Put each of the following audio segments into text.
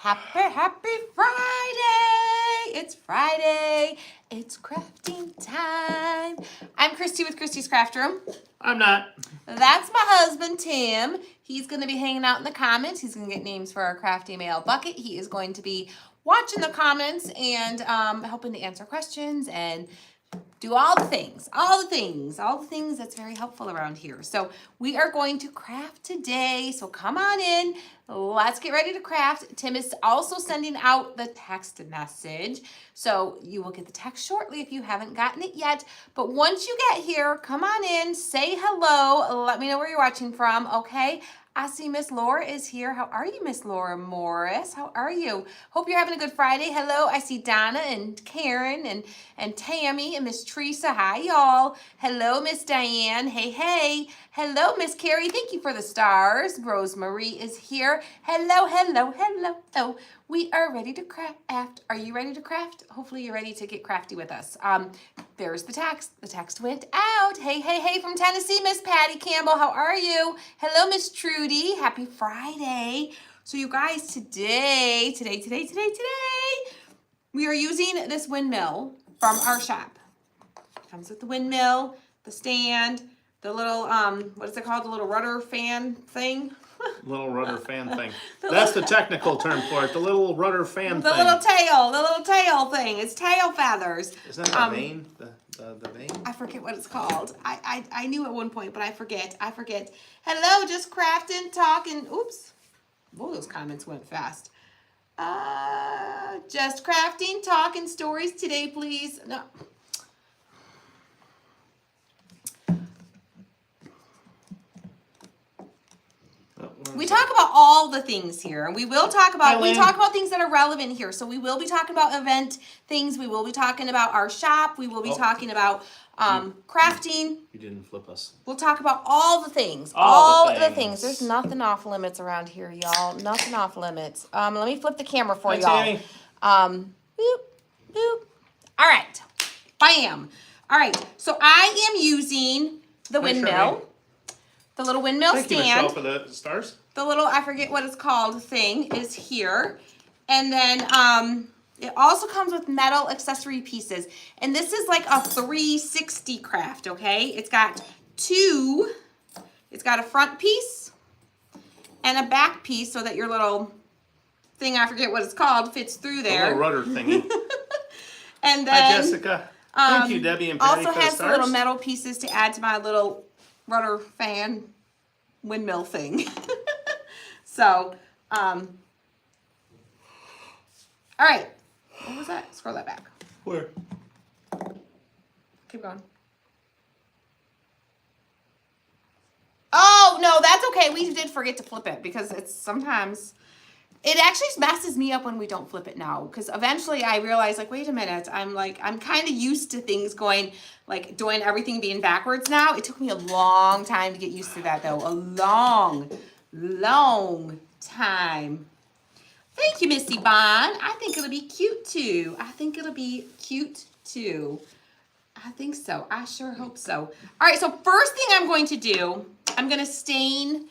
Happy Friday! It's Friday. It's crafting time. I'm Christy with Christy's Craft Room. I'm not. That's my husband, Tim. He's going to be hanging out in the comments. He's going to get names for our crafty mail bucket. He is going to be watching the comments and helping to answer questions and do all the things that's very helpful around here. So we are going to craft today. So come on in. Let's get ready to craft. Tim is also sending out the text message. So you will get the text shortly if you haven't gotten it yet. But once you get here, come on in, say hello. Let me know where you're watching from, okay? I see Miss Laura is here. How are you, Miss Laura Morris? How are you? Hope you're having a good Friday. Hello, I see Donna and Karen and Tammy and Miss Teresa. Hi, y'all. Hello, Miss Diane. Hey, hey. Hello, Miss Carrie. Thank you for the stars. Rosemarie is here. Hello, hello, hello. Oh, we are ready to craft. Are you ready to craft? Hopefully you're ready to get crafty with us. There's the text. The text went out. Hey, hey, hey from Tennessee, Miss Patty Campbell. How are you? Hello, Miss Trudy. Happy Friday. So you guys, today, we are using this windmill from our shop. It comes with the windmill, the stand, the little, what is it called? The little rudder fan thing. Little rudder fan thing. That's the technical term for it. The little rudder fan thing. The little tail thing. It's tail feathers. Isn't that the vane? The vane? I forget what it's called. I knew at one point, but I forget. Hello, just crafting, talking. Oops. Oh, those comments went fast. Just crafting, talking stories today, please. No. We talk about all the things here, and we talk about things that are relevant here. So we will be talking about event things. We will be talking about our shop. We will be talking about crafting. You didn't flip us. We'll talk about all the things. All the things. There's nothing off limits around here, y'all. Nothing off limits. Let me flip the camera for y'all. Tammy. Boop, boop. All right. Bam. All right. So I am using the windmill. The little windmill stand. Thank you, Michelle, for the stars. The little, I forget what it's called, thing is here. And then it also comes with metal accessory pieces. And this is like a 360 craft, okay? It's got a front piece and a back piece so that your little thing, I forget what it's called, fits through there. A little rudder thingy. And then, hi, Jessica. Thank you, Debbie and Patty, also for the has stars. little metal pieces to add to my little rudder fan windmill thing. So, all right. What was that? Scroll that back. Where? Keep going. Oh, no, that's okay. We did forget to flip it because it's sometimes, it actually messes me up when we don't flip it now. Because eventually I realize, like, wait a minute. I'm kind of used to things going, like, doing everything being backwards now. It took me a long time to get used to that, though. A long time. Thank you, Missy Bond. I think it'll be cute, too. I think so. I sure hope so. All right, so first thing I'm going to do, I'm going to stain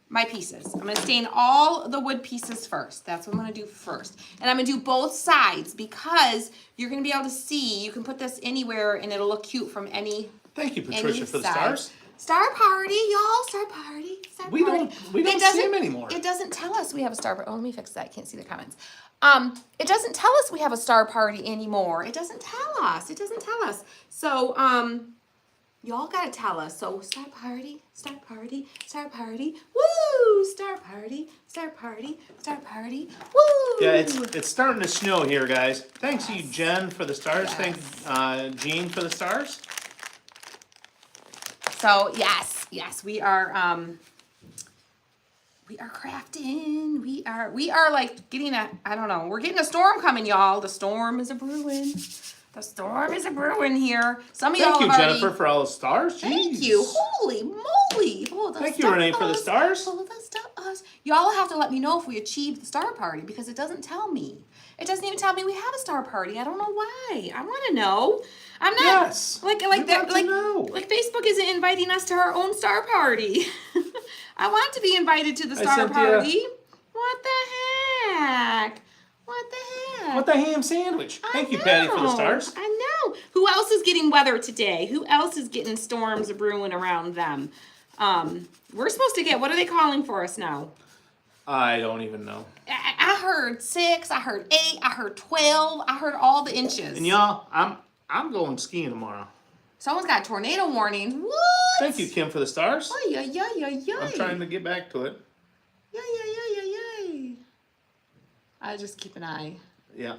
my pieces. I'm going to stain all the wood pieces first. That's what I'm going to do first. And I'm going to do both sides because you're going to be able to see. You can put this anywhere and it'll look cute from any Thank you, Patricia, for the stars. Star party, y'all. Star party. We don't see them anymore. It doesn't tell us we have a star party. Oh, let me fix that. I can't see the comments. It doesn't tell us we have a star party anymore. It doesn't tell us. So, y'all gotta tell us. So, star party. Woo! Star party. Woo! Yeah, it's starting to snow here, guys. Thanks to you, Jen, for the stars. Yes. Thanks, Jean, for the stars. So, yes, we are crafting. We are like getting we're getting a storm coming, y'all. The storm is a brewing. Here. Some of y'all Thank you, Jennifer, for all the stars. Jeez. Thank you. Holy moly. Thank you, Renee, for the stars. Y'all have to let me know if we achieved the star party because it doesn't tell me. It doesn't even tell me we have a star party. I don't know why. I want to know. I'm not like Facebook isn't inviting us to our own star party. I want to be invited to the star party. What the heck? What the heck? What the ham sandwich? Thank you, Patty, for the stars. I know. Who else is getting weather today? Who else is getting storms brewing around them? We're supposed to get, what are they calling for us now? I don't even know. I heard 6, I heard 8, I heard 12, I heard all the inches. And y'all, I'm going skiing tomorrow. Someone's got a tornado warning. What? Thank you, Kim, for the stars. Ay, ay, ay, ay, ay. I'm trying to get back to it. Yay, yay, yay, yay, yay. I just keep an eye. Yeah.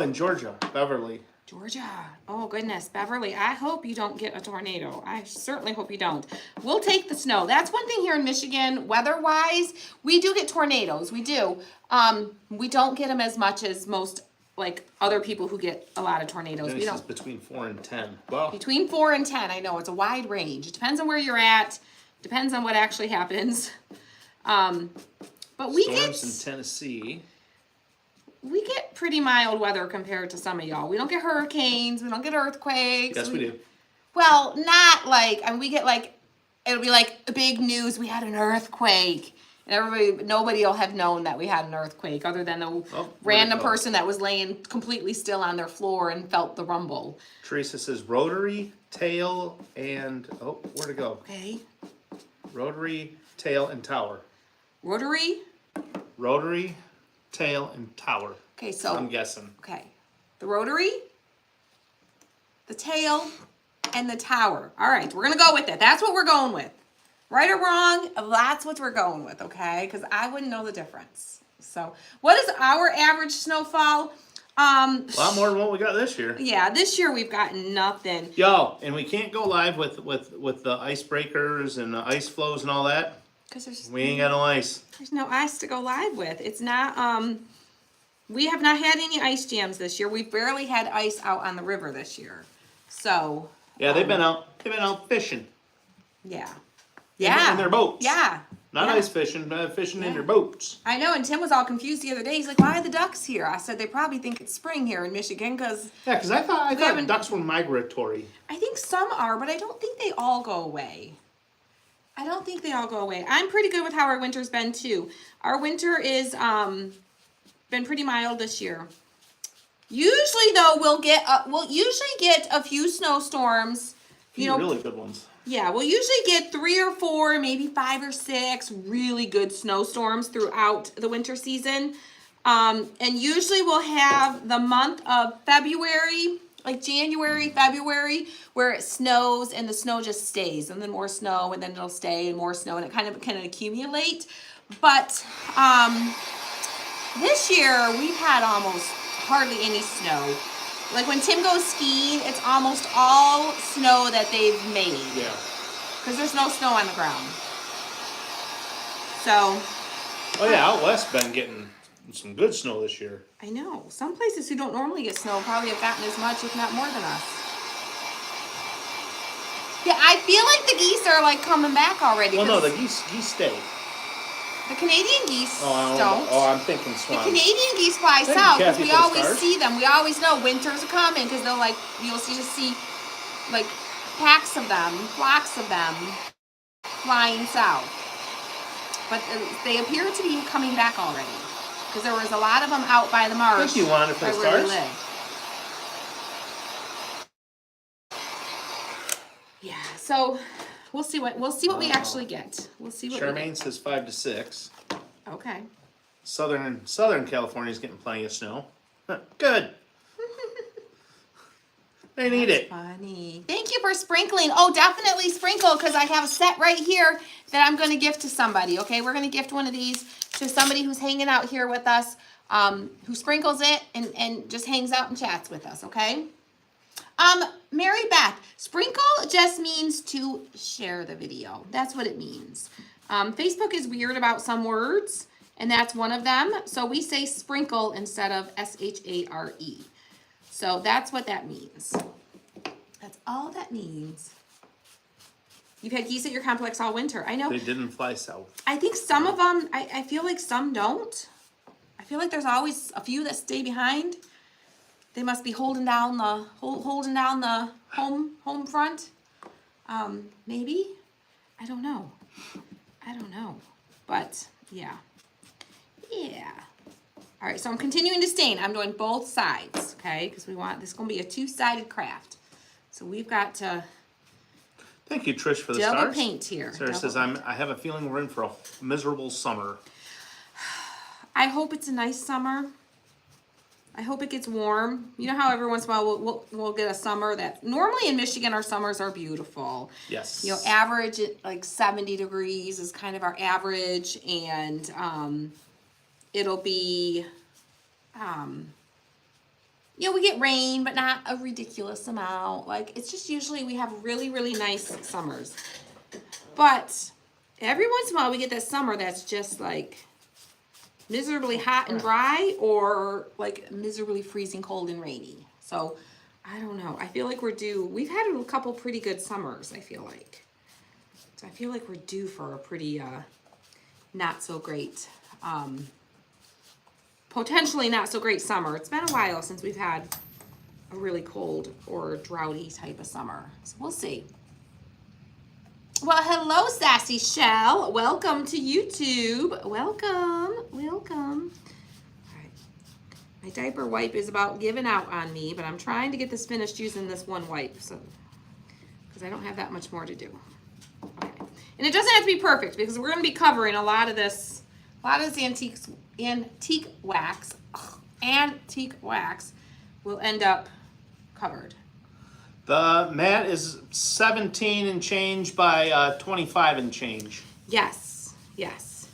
In Georgia, Beverly. Georgia. Oh, goodness. Beverly, I hope you don't get a tornado. I certainly hope you don't. We'll take the snow. That's one thing here in Michigan, weather-wise, we do get tornadoes. We do. We don't get them as much as most, like, other people who get a lot of tornadoes. And We this is don't. between 4 and 10. Well, Between 4 and 10, I know. It's a wide range. It depends on where you're at. Depends on what actually happens. But we storms get... in Tennessee. We get pretty mild weather compared to some of y'all. We don't get hurricanes. We don't get earthquakes. Yes, we do. Well, not like, I mean, we get like, it'll be like big news. We had an earthquake. And nobody will have known that we had an earthquake other than a random person that was laying completely still on their floor and felt the rumble. Teresa says rotary, tail, and, where'd it go? Okay. Rotary, tail, and tower. Rotary. Tail, and tower. Okay, so. I'm guessing. Okay. The rotary, the tail, and the tower. All right, we're going to go with it. That's what we're going with. Right or wrong, that's what we're going with, okay? Because I wouldn't know the difference. So, what is our average snowfall? A lot more than what we got this year. Yeah, this year we've gotten nothing. Yo, and we can't go live with the icebreakers and the ice flows and all that. Because We ain't got no ice. there's no ice to go live with. It's not, we have not had any ice jams this year. We've barely had ice out on the river this year. So. Yeah, they've been out fishing. Yeah. In their boats. Yeah. Not Yeah. ice fishing, but fishing in their boats. I know, and Tim was all confused the other day. He's like, why are the ducks here? I said, they probably think it's spring here in Michigan because Yeah, because I thought haven't- ducks were migratory. I think some are, but I don't think they all go away. I'm pretty good with how our winter's been, too. Our winter is been pretty mild this year. Usually, though, we'll usually get a few snowstorms. Really good ones. Yeah, we'll usually get 3 or 4, maybe 5 or 6 really good snowstorms throughout the winter season. And usually we'll have the month of February, like January, February, where it snows and the snow just stays. And then more snow, and then it'll stay, and more snow, and it kind of can accumulate. But this year, we've had almost hardly any snow. Like when Tim goes skiing, it's almost all snow that they've made. Yeah. Because there's no snow on the ground. So. Oh yeah, out west been getting some good snow this year. I know. Some places who don't normally get snow probably have gotten as much, if not more than us. Yeah, I feel like the geese are like coming back already. Well, no, the geese stay. The Canadian geese don't. don't. Oh, I'm thinking The swans. Canadian geese fly Thank you, south because Kathy, we for the always stars. see them. We always know winters are coming because they'll you'll just see like packs of them, flocks of them flying south. But they appear to be coming back already because there was a lot of them out by the marsh. Thank you, Wanda, for the where we stars. live. Yeah, so we'll see what we actually get. We'll see what. Charmaine says 5 to 6. Okay. Southern California's getting plenty of snow. Good. They need it. Funny. Thank you for sprinkling. Oh, definitely sprinkle because I have a set right here that I'm going to gift to somebody. Okay, we're going to gift one of these to somebody who's hanging out here with us, who sprinkles it and just hangs out and chats with us. Okay. Mary Beth, sprinkle just means to share the video. That's what it means. Facebook is weird about some words, and that's one of them. So we say sprinkle instead of share. So that's what that means. That's all that means. You've had geese at your complex all winter. I know. They didn't fly south. I think some of them, I feel like some don't. I feel like there's always a few that stay behind. They must be holding down the home front. Maybe. I don't know. I don't know, but yeah. Yeah. All right, so I'm continuing to stain. I'm doing both sides, okay? Because we want, this is going to be a two-sided craft. So we've got to Thank you, Trish, for the double stars. paint here. Sarah Double says, I have a feeling we're in for a miserable summer. I hope it's a nice summer. I hope it gets warm. You know how every once in a while we'll get a summer that, normally in Michigan our summers are beautiful. Yes. You know, average at like 70 degrees is kind of our average, and it'll be, you know, we get rain, but not a ridiculous amount. Like, it's just usually we have really, really nice summers. But every once in a while we get that summer that's just like miserably hot and dry, or like miserably freezing cold and rainy. So I don't know. I feel like we're due. We've had a couple pretty good summers, I feel like. So I feel like we're due for a pretty not so great, potentially not so great summer. It's been a while since we've had a really cold or droughty type of summer. So we'll see. Well, hello, Sassy Shell. Welcome to YouTube. Welcome. Welcome. All right. My diaper wipe is about giving out on me, but I'm trying to get this finished using this one wipe, so because I don't have that much more to do. Okay. And it doesn't have to be perfect, because we're going to be covering a lot of this antique wax. Antique wax will end up covered. The mat is 17 and change by 25 and change. Yes, yes.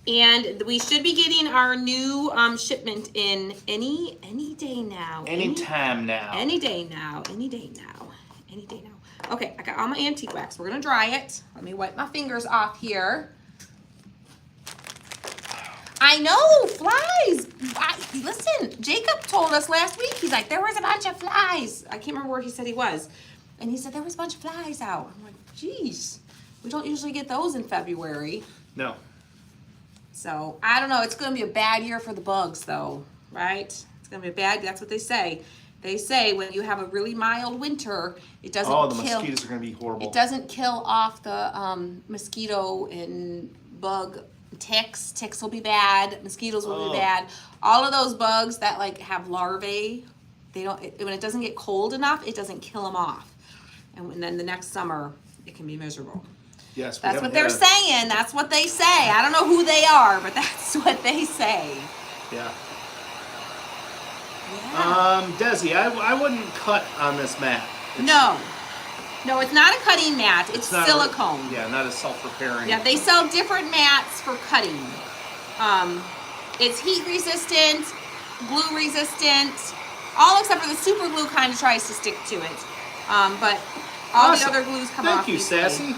And we should be getting our new shipment in any day now. Anytime now. Any day now. Any day now. Any day now. Okay, I got all my antique wax. We're gonna dry it. Let me wipe my fingers off here. I know, flies. Listen, Jacob told us last week, he's like, there was a bunch of flies. I can't remember where he said he was. And he said there was a bunch of flies out. I'm like, geez, we don't usually get those in February. No. So, I don't know. It's going to be a bad year for the bugs, though, right? It's going to be a bad, that's what they say. They say when you have a really mild winter, it doesn't kill. Oh, the mosquitoes are going to be horrible. It doesn't kill off the mosquito and bug ticks. Ticks will be bad. Mosquitoes will be bad. All of those bugs that like have larvae, they don't. When it doesn't get cold enough, it doesn't kill them off. And then the next summer, it can be miserable. Yes, that's what they're saying. That's what they say. I don't know who they are, but that's what they say. Yeah. Yeah. Desi, I wouldn't cut on this mat. No, it's not a cutting mat. It's silicone. Yeah, not a self-repairing. Yeah, they sell different mats for cutting. It's heat resistant, glue resistant, all except for the super glue kind of tries to stick to it. But all the other glues come off. Thank you, Sassy.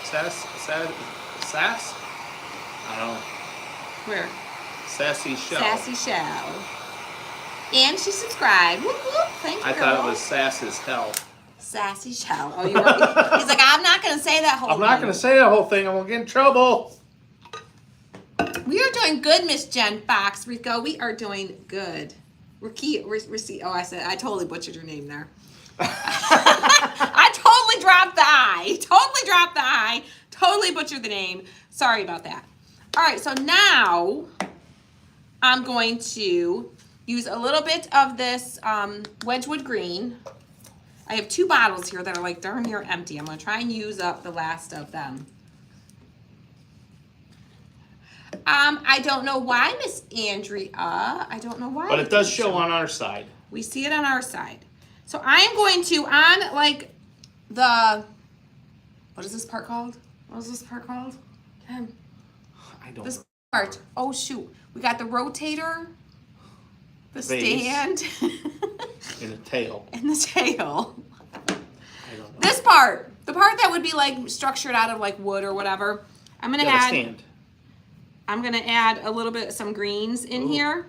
Sass? I don't know. Where? Sassy Shell. Sassy Shell. And she subscribed. Whoop, whoop. Thank you, I thought it was Sass as hell. Sassy Shell. Oh, you're right. He's like, I'm not going to say that whole thing. I'm not going to say that whole thing. I'm going to get in trouble. We are doing good, Miss Jen Fox. Rico, we are doing good. I totally butchered your name there. I totally dropped the I. Totally butchered the name. Sorry about that. All right, so now I'm going to use a little bit of this Wedgwood green. I have 2 bottles here that are like darn near empty. I'm going to try and use up the last of them. I don't know why, Miss Andrea. I don't know why. But it does show on our side. We see it on our side. So I am going to, on like the, what is this part called? What is this part called? I don't know. This part. Oh, shoot. We got the rotator, the Base. stand. In the tail. And the tail. I don't know. This part. The part that would be like structured out of like wood or whatever. I'm going to add. Stand. I'm going to add a little bit, some greens in here.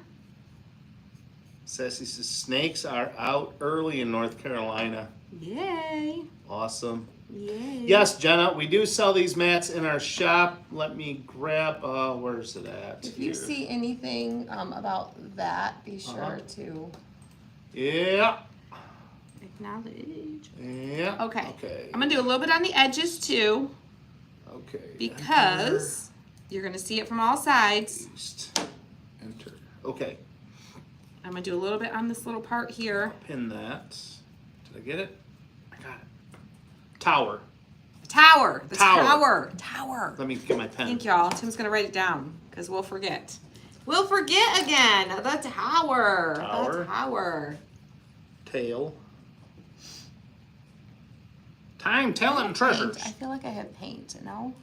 Sassy says snakes are out early in North Carolina. Yay. Awesome. Yay. Yes, Jenna, we do sell these mats in our shop. Let me grab, where's it at? If you see anything about that, be sure to Yeah. acknowledge. Yeah. Okay. Okay. I'm going to do a little bit on the edges too. Okay. Because you're going to see it from all sides. Paste. Enter. Okay. I'm going to do a little bit on this little part here. Pin that. Did I get it? I got it. Tower. Tower. The Tower. tower. Tower. Let me get my pen. Thank y'all. Tim's going to write it down because we'll forget. We'll forget again. The tower. Tower. The tower. Tail. Time telling treasures. I feel like I have paint. No?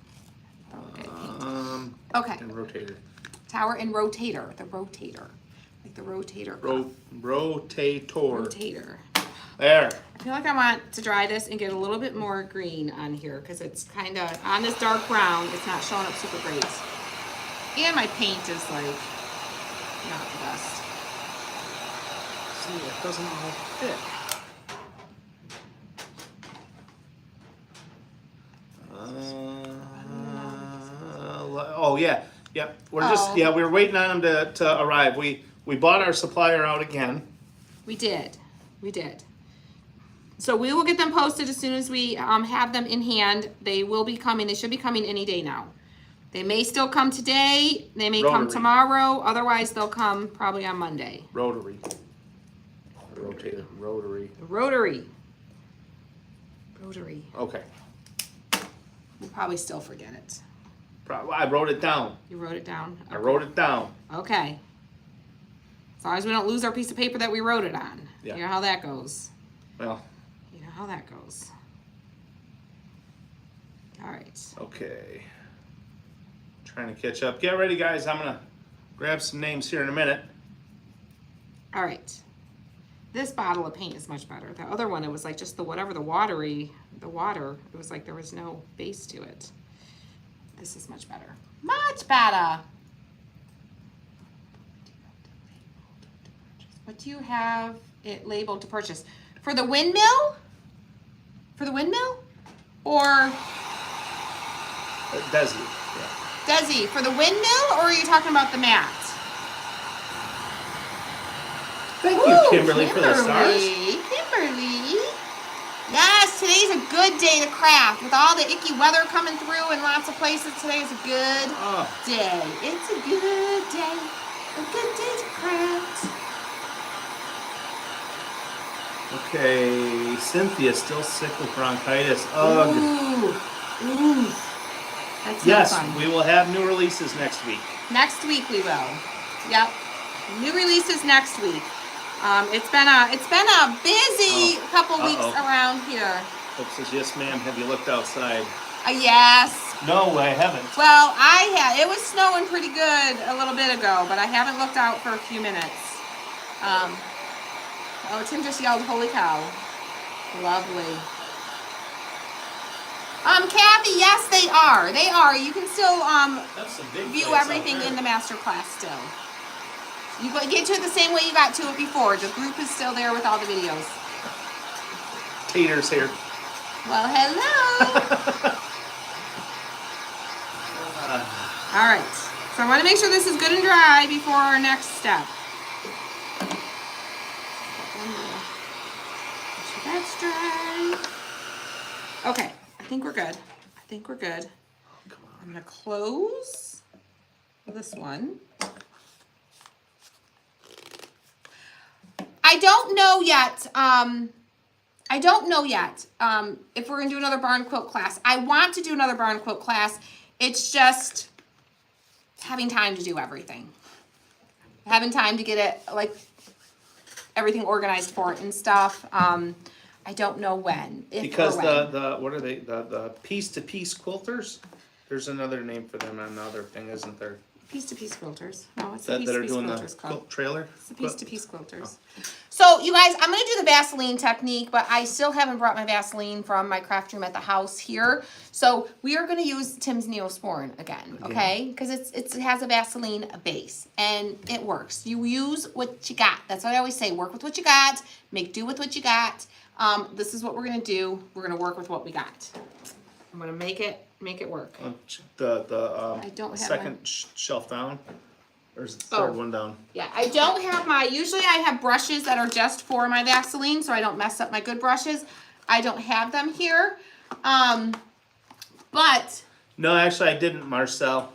Okay. Paint. Okay. And rotator. Tower and rotator. The rotator. Like the rotator. Rotator. Rotator. There. I feel like I want to dry this and get a little bit more green on here because it's kind of on this dark brown. It's not showing up super great. And my paint is like not the best. See, it doesn't all fit. Oh yeah, yep. We're just we were waiting on them to arrive. We bought our supplier out again. We did. So we will get them posted as soon as we have them in hand. They will be coming. They should be coming any day now. They may still come today. They may come tomorrow. Otherwise, they'll come probably on Monday. Rotary. Rotator. Rotary. Okay. We'll probably still forget it. I wrote it down. You wrote it down? Okay. I wrote it down. Okay. As long as we don't lose our piece of paper that we wrote it on. Yeah. You know how that goes. Well. You know how that goes. All right. Okay. Trying to catch up. Get ready, guys. I'm going to grab some names here in a minute. All right. This bottle of paint is much better. The other one, it was like just the water. It was like there was no base to it. This is much better. Much better. What do you have it labeled to purchase? For the windmill? Or Desi. Yeah. Desi, for the windmill, or are you talking about the mat? Thank you, Kimberly, for the stars. Kimberly. Yes, today's a good day to craft. With all the icky weather coming through in lots of places, today is a good day. It's a good day. A good day to craft. Okay, Cynthia still sick with bronchitis. Ugh. Ooh. That's Yes, not fun. we will have new releases next week. Next week we will. Yep. New releases next week. It's been a busy couple weeks around here. Folks says, yes, ma'am. Have you looked outside? Yes. No, I haven't. Well, it was snowing pretty good a little bit ago, but I haven't looked out for a few minutes. Tim just yelled, holy cow. Lovely. Kathy, yes, they are. They are. You can still view everything in the master class still. You get to it the same way you got to it before. The group is still there with all the videos. Tater's here. Well, hello. All right. So I want to make sure this is good and dry before our next step. Make sure that's dry. Okay. I think we're good. I'm going to close this one. I don't know yet if we're going to do another barn quilt class. I want to do another barn quilt class. It's just having time to do everything. Having time to get it, like, everything organized for it and stuff. I don't know when. Because the what are they? The piece-to-piece quilters? There's another name for them on the other thing, isn't there? Piece-to-piece quilters. No, it's the That are piece-to-piece doing quilters the club. quilt trailer? It's the piece-to-piece quilters. So, you guys, I'm going to do the Vaseline technique, but I still haven't brought my Vaseline from my craft room at the house here. So, we are going to use Tim's Neosporin again, okay? Because it has a Vaseline base, and it works. You use what you got. That's what I always say. Work with what you got. Make do with what you got. This is what we're going to do. We're going to work with what we got. I'm going to make it work. The don't have second shelf down? Or is it the third one down? Yeah, I don't have usually I have brushes that are just for my Vaseline, so I don't mess up my good brushes. I don't have them here. But No, actually, I didn't, Marcel.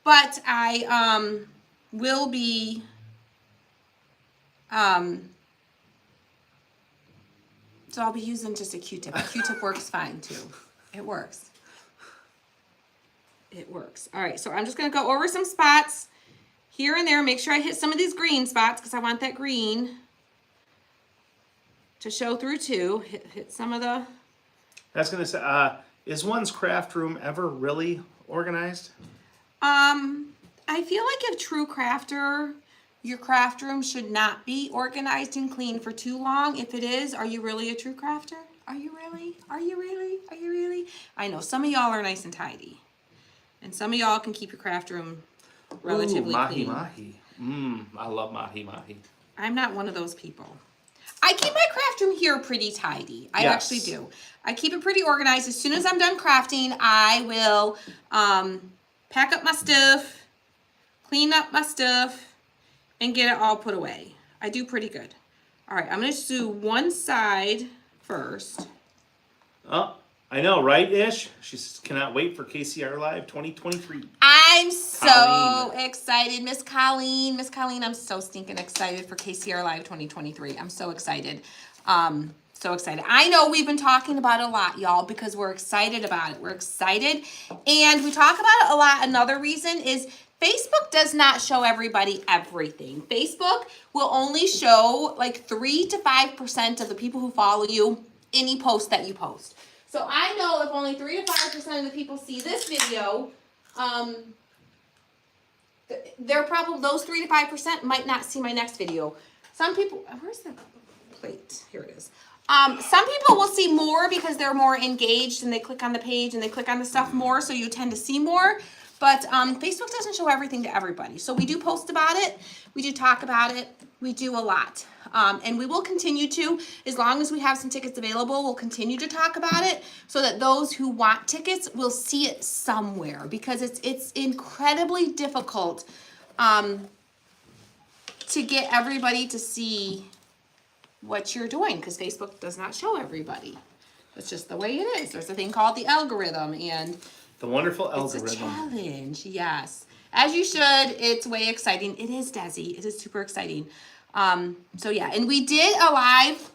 But I will be so I'll be using just a Q-tip. A Q-tip works fine too. It works. It works. All right, so I'm just gonna go over some spots here and there. Make sure I hit some of these green spots because I want that green to show through too. Hit some of the. I was gonna say, is one's craft room ever really organized? I feel like a true crafter, your craft room should not be organized and clean for too long. If it is, are you really a true crafter? Are you really? Are you really? Are you really? I know some of y'all are nice and tidy. And some of y'all can keep your craft room relatively mahi clean. mahi. I love mahi mahi. I'm not one of those people. I keep my craft room here pretty tidy. I actually do. I keep it pretty organized. As soon as I'm done crafting, I will pack up my stuff, clean up my stuff, and get it all put away. I do pretty good. All right, I'm going to do one side first. Oh, I know, right, Ish? She cannot wait for KCR Live 2023. I'm so excited. Miss Colleen, I'm so stinking excited for KCR Live 2023. I'm so excited. So excited. I know we've been talking about it a lot, y'all, because we're excited about it. We're excited. And we talk about it a lot. Another reason is Facebook does not show everybody everything. Facebook will only show like 3 to 5% of the people who follow you any post that you post. So I know if only 3 to 5% of the people see this video, they're probably, those 3 to 5% might not see my next video. Some people, where's the plate? Here it is. Some people will see more because they're more engaged and they click on the page and they click on the stuff more, so you tend to see more. But Facebook doesn't show everything to everybody. So we do post about it. We do talk about it. We do a lot. And we will continue to, as long as we have some tickets available, we'll continue to talk about it so that those who want tickets will see it somewhere, because it's incredibly difficult to get everybody to see what you're doing, because Facebook does not show everybody. It's just the way it is. There's a thing called the algorithm, and the wonderful algorithm. It's a challenge, yes. As you should. It's way exciting. It is, Desi. It is super exciting. So yeah, and we did a live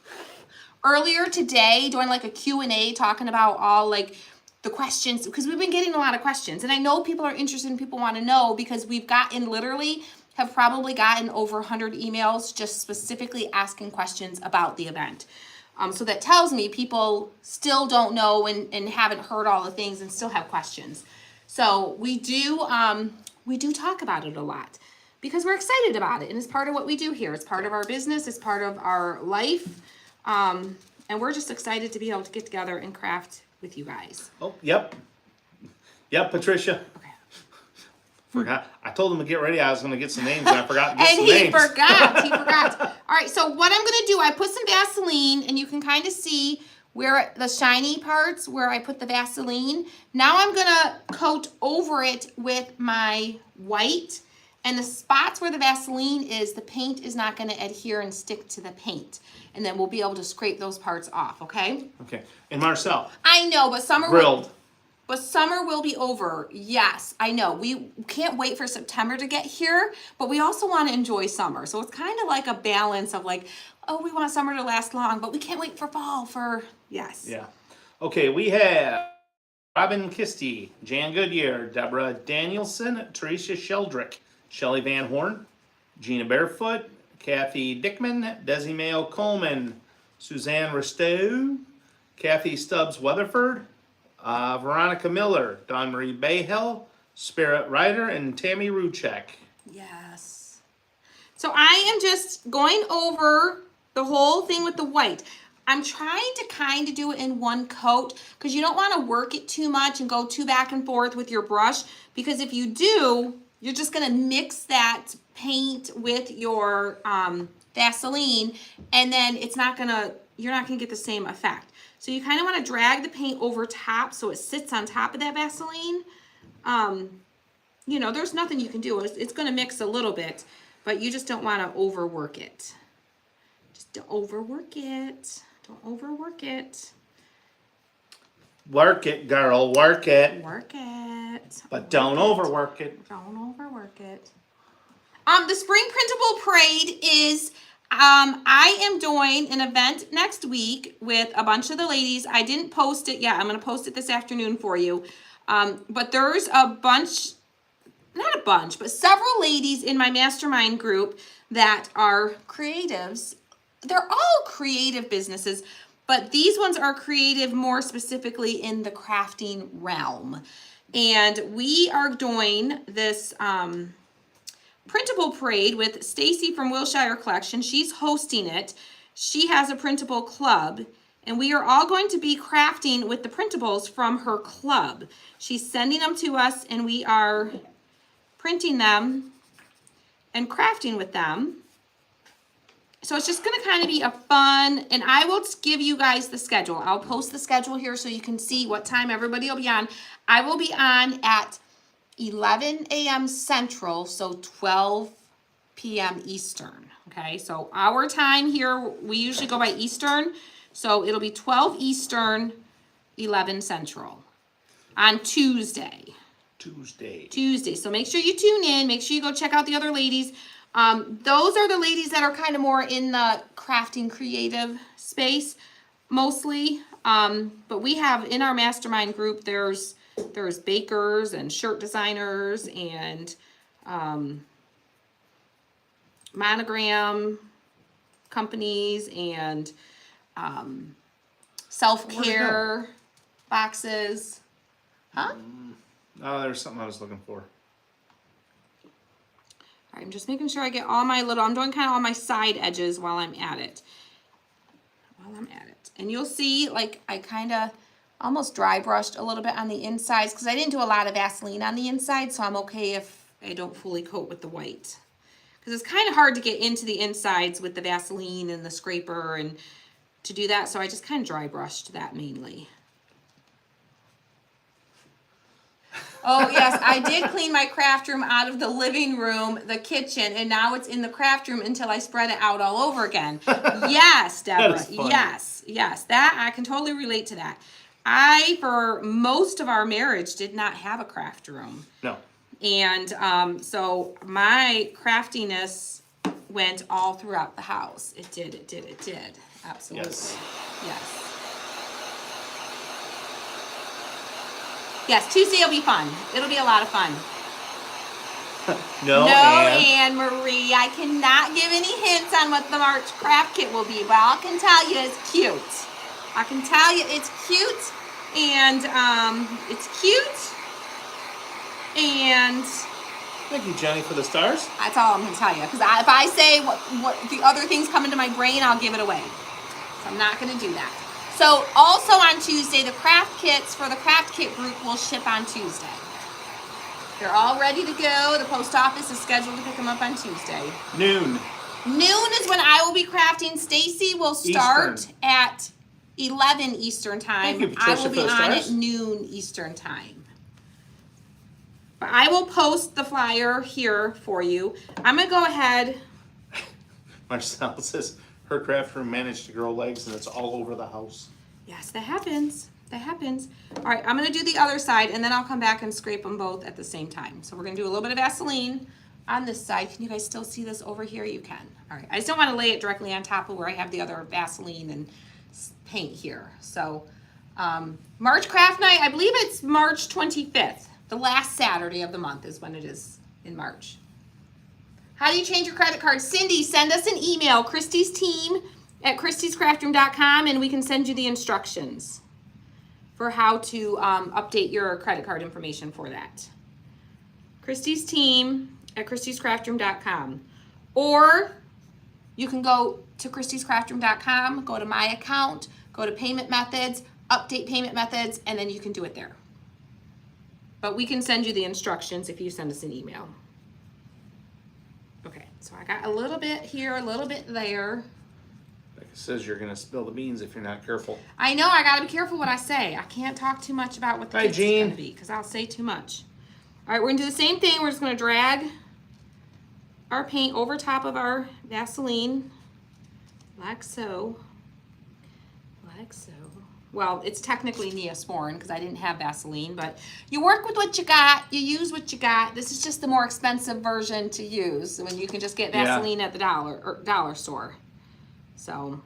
earlier today doing like a Q&A talking about all like the questions, because we've been getting a lot of questions. And I know people are interested and people want to know, because we've gotten have probably gotten over 100 emails just specifically asking questions about the event. So that tells me people still don't know and haven't heard all the things and still have questions. So we do talk about it a lot because we're excited about it, and it's part of what we do here. It's part of our business. It's part of our life. And we're just excited to be able to get together and craft with you guys. Oh, yep. Yep, Patricia. Okay. Forgot. I told him to get ready. I was going to get some names, and I forgot to get some And names. he forgot. All right, so what I'm going to do, I put some Vaseline, and you can kind of see where the shiny parts, where I put the Vaseline. Now I'm going to coat over it with my white, and the spots where the Vaseline is, the paint is not going to adhere and stick to the paint. And then we'll be able to scrape those parts off, okay? Okay. And Marcel. I know, but summer grilled. But summer will be over. Yes, I know. We can't wait for September to get here, but we also want to enjoy summer. So it's kind of like a balance of like, oh, we want summer to last long, but we can't wait for fall for, yes. Yeah. Okay, we have Robin Kisty, Jan Goodyear, Deborah Danielson, Teresa Sheldrick, Shelley Van Horn, Gina Barefoot, Kathy Dickman, Desi Mayo Coleman, Suzanne Risteau, Kathy Stubbs Weatherford, Veronica Miller, Dawn Marie Bayhill, Spirit Ryder, and Tammy Ruchek. Yes. So I am just going over the whole thing with the white. I'm trying to kind of do it in one coat because you don't want to work it too much and go too back and forth with your brush, because if you do, you're just going to mix that paint with your Vaseline, and then you're not going to get the same effect. So you kind of want to drag the paint over top so it sits on top of that Vaseline. You know, there's nothing you can do. It's going to mix a little bit, but you just don't want to overwork it. Just don't overwork it. Don't overwork it. Work it, girl, work it. Work it. But don't overwork it. Don't overwork it. The Spring Printable Parade is, I am doing an event next week with a bunch of the ladies. I didn't post it yet. I'm going to post it this afternoon for you. But there's a bunch, not a bunch, but several ladies in my mastermind group that are creatives. They're all creative businesses, but these ones are creative more specifically in the crafting realm. And we are doing this printable parade with Stacy from Wilshire Collection. She's hosting it. She has a printable club, and we are all going to be crafting with the printables from her club. She's sending them to us, and we are printing them and crafting with them. So it's just going to kind of be a fun, and I will give you guys the schedule. I'll post the schedule here so you can see what time everybody will be on. I will be on at 11 a.m. Central, so 12 p.m. Eastern. Okay, so our time here, we usually go by Eastern, so it'll be 12 Eastern, 11 Central on Tuesday. Tuesday. So make sure you tune in. Make sure you go check out the other ladies. Those are the ladies that are kind of more in the crafting creative space, mostly. But we have in our mastermind group, there's bakers and shirt designers and monogram companies and self-care boxes. Huh? Oh, there's something I was looking for. All right, I'm just making sure I get all my I'm doing kind of all my side edges while I'm at it. And you'll see, like, I kind of almost dry brushed a little bit on the insides because I didn't do a lot of Vaseline on the inside, so I'm okay if I don't fully coat with the white. Because it's kind of hard to get into the insides with the Vaseline and the scraper and to do that, so I just kind of dry brushed that mainly. Oh, yes, I did clean my craft room out of the living room, the kitchen, and now it's in the craft room until I spread it out all over again. Yes, Deborah. Yes, that I can totally relate to that. I, for most of our marriage, did not have a craft room. No. And so my craftiness went all throughout the house. It did. Absolutely. Yes. Yes, Tuesday will be fun. It'll be a lot of fun. No, Anne Marie. I cannot give any hints on what the March craft kit will be, but all I can tell you it's cute. And it's cute. And thank you, Jenny, for the stars. that's all I'm gonna tell you. Because if I say what the other things come into my brain, I'll give it away. So I'm not gonna do that. So also on Tuesday, the craft kits for the craft kit group will ship on Tuesday. They're all ready to go. The post office is scheduled to pick them up on Tuesday. Noon is when I will be crafting. Stacy will start at 11 Eastern time. Thank you, Patricia, I will be for the on stars. at noon Eastern time. But I will post the flyer here for you. I'm going to go ahead. Marcel says her craft room managed to grow legs and it's all over the house. Yes, that happens. All right, I'm going to do the other side, and then I'll come back and scrape them both at the same time. So we're going to do a little bit of Vaseline on this side. Can you guys still see this over here? You can. All right, I just don't want to lay it directly on top of where I have the other Vaseline and paint here. So March Craft Night, I believe it's March 25th. The last Saturday of the month is when it is in March. How do you change your credit card? Cindy, send us an email, Christy's team at christyscraftroom.com, and we can send you the instructions for how to update your credit card information for that. Christy's team at christyscraftroom.com. Or you can go to christyscraftroom.com, go to my account, go to payment methods, update payment methods, and then you can do it there. But we can send you the instructions if you send us an email. Okay, so I got a little bit here, a little bit there. Like it says, you're gonna spill the beans if you're not careful. I know, I gotta be careful what I say. I can't talk too much about what the kit's gonna be, because I'll say too much. All right, we're gonna do the same thing. We're just gonna drag our paint over top of our Vaseline, like so, well, it's technically Neosporin because I didn't have Vaseline, but you work with what you got, you use what you got. This is just the more expensive version to use when you can just get Vaseline at the dollar store. So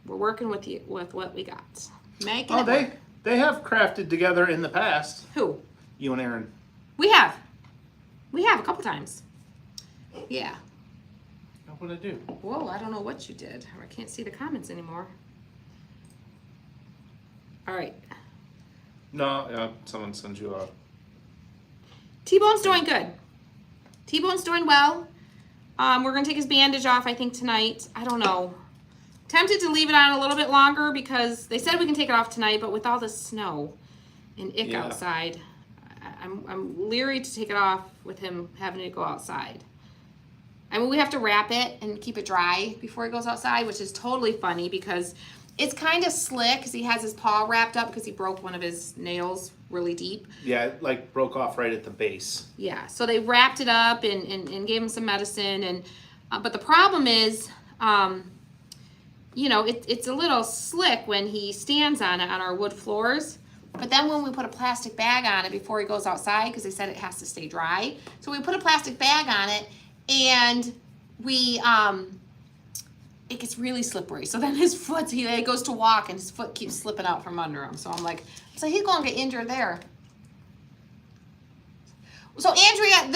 we're working with what we got. Making it work. They have crafted together in the past. Who? You and Aaron. We have a couple times. Yeah. What would I do? Whoa, I don't know what you did. I can't see the comments anymore. All right. No, someone sends you a... T-Bone's doing good. T-Bone's doing well. We're going to take his bandage off, I think, tonight. I don't know. Tempted to leave it on a little bit longer because they said we can take it off tonight, but with all the snow and ick outside, I'm leery to take it off with him having to go outside. I mean, we have to wrap it and keep it dry before he goes outside, which is totally funny because it's kind of slick because he has his paw wrapped up because he broke one of his nails really deep. Yeah, it like broke off right at the base. Yeah, so they wrapped it up and gave him some medicine. And but the problem is, you know, it's a little slick when he stands on it on our wood floors. But then when we put a plastic bag on it before he goes outside, because they said it has to stay dry, so we put a plastic bag on it. And we, it gets really slippery. So then his foot, he goes to walk and his foot keeps slipping out from under him. So I'm like, so he's going to get injured there. So Andrea,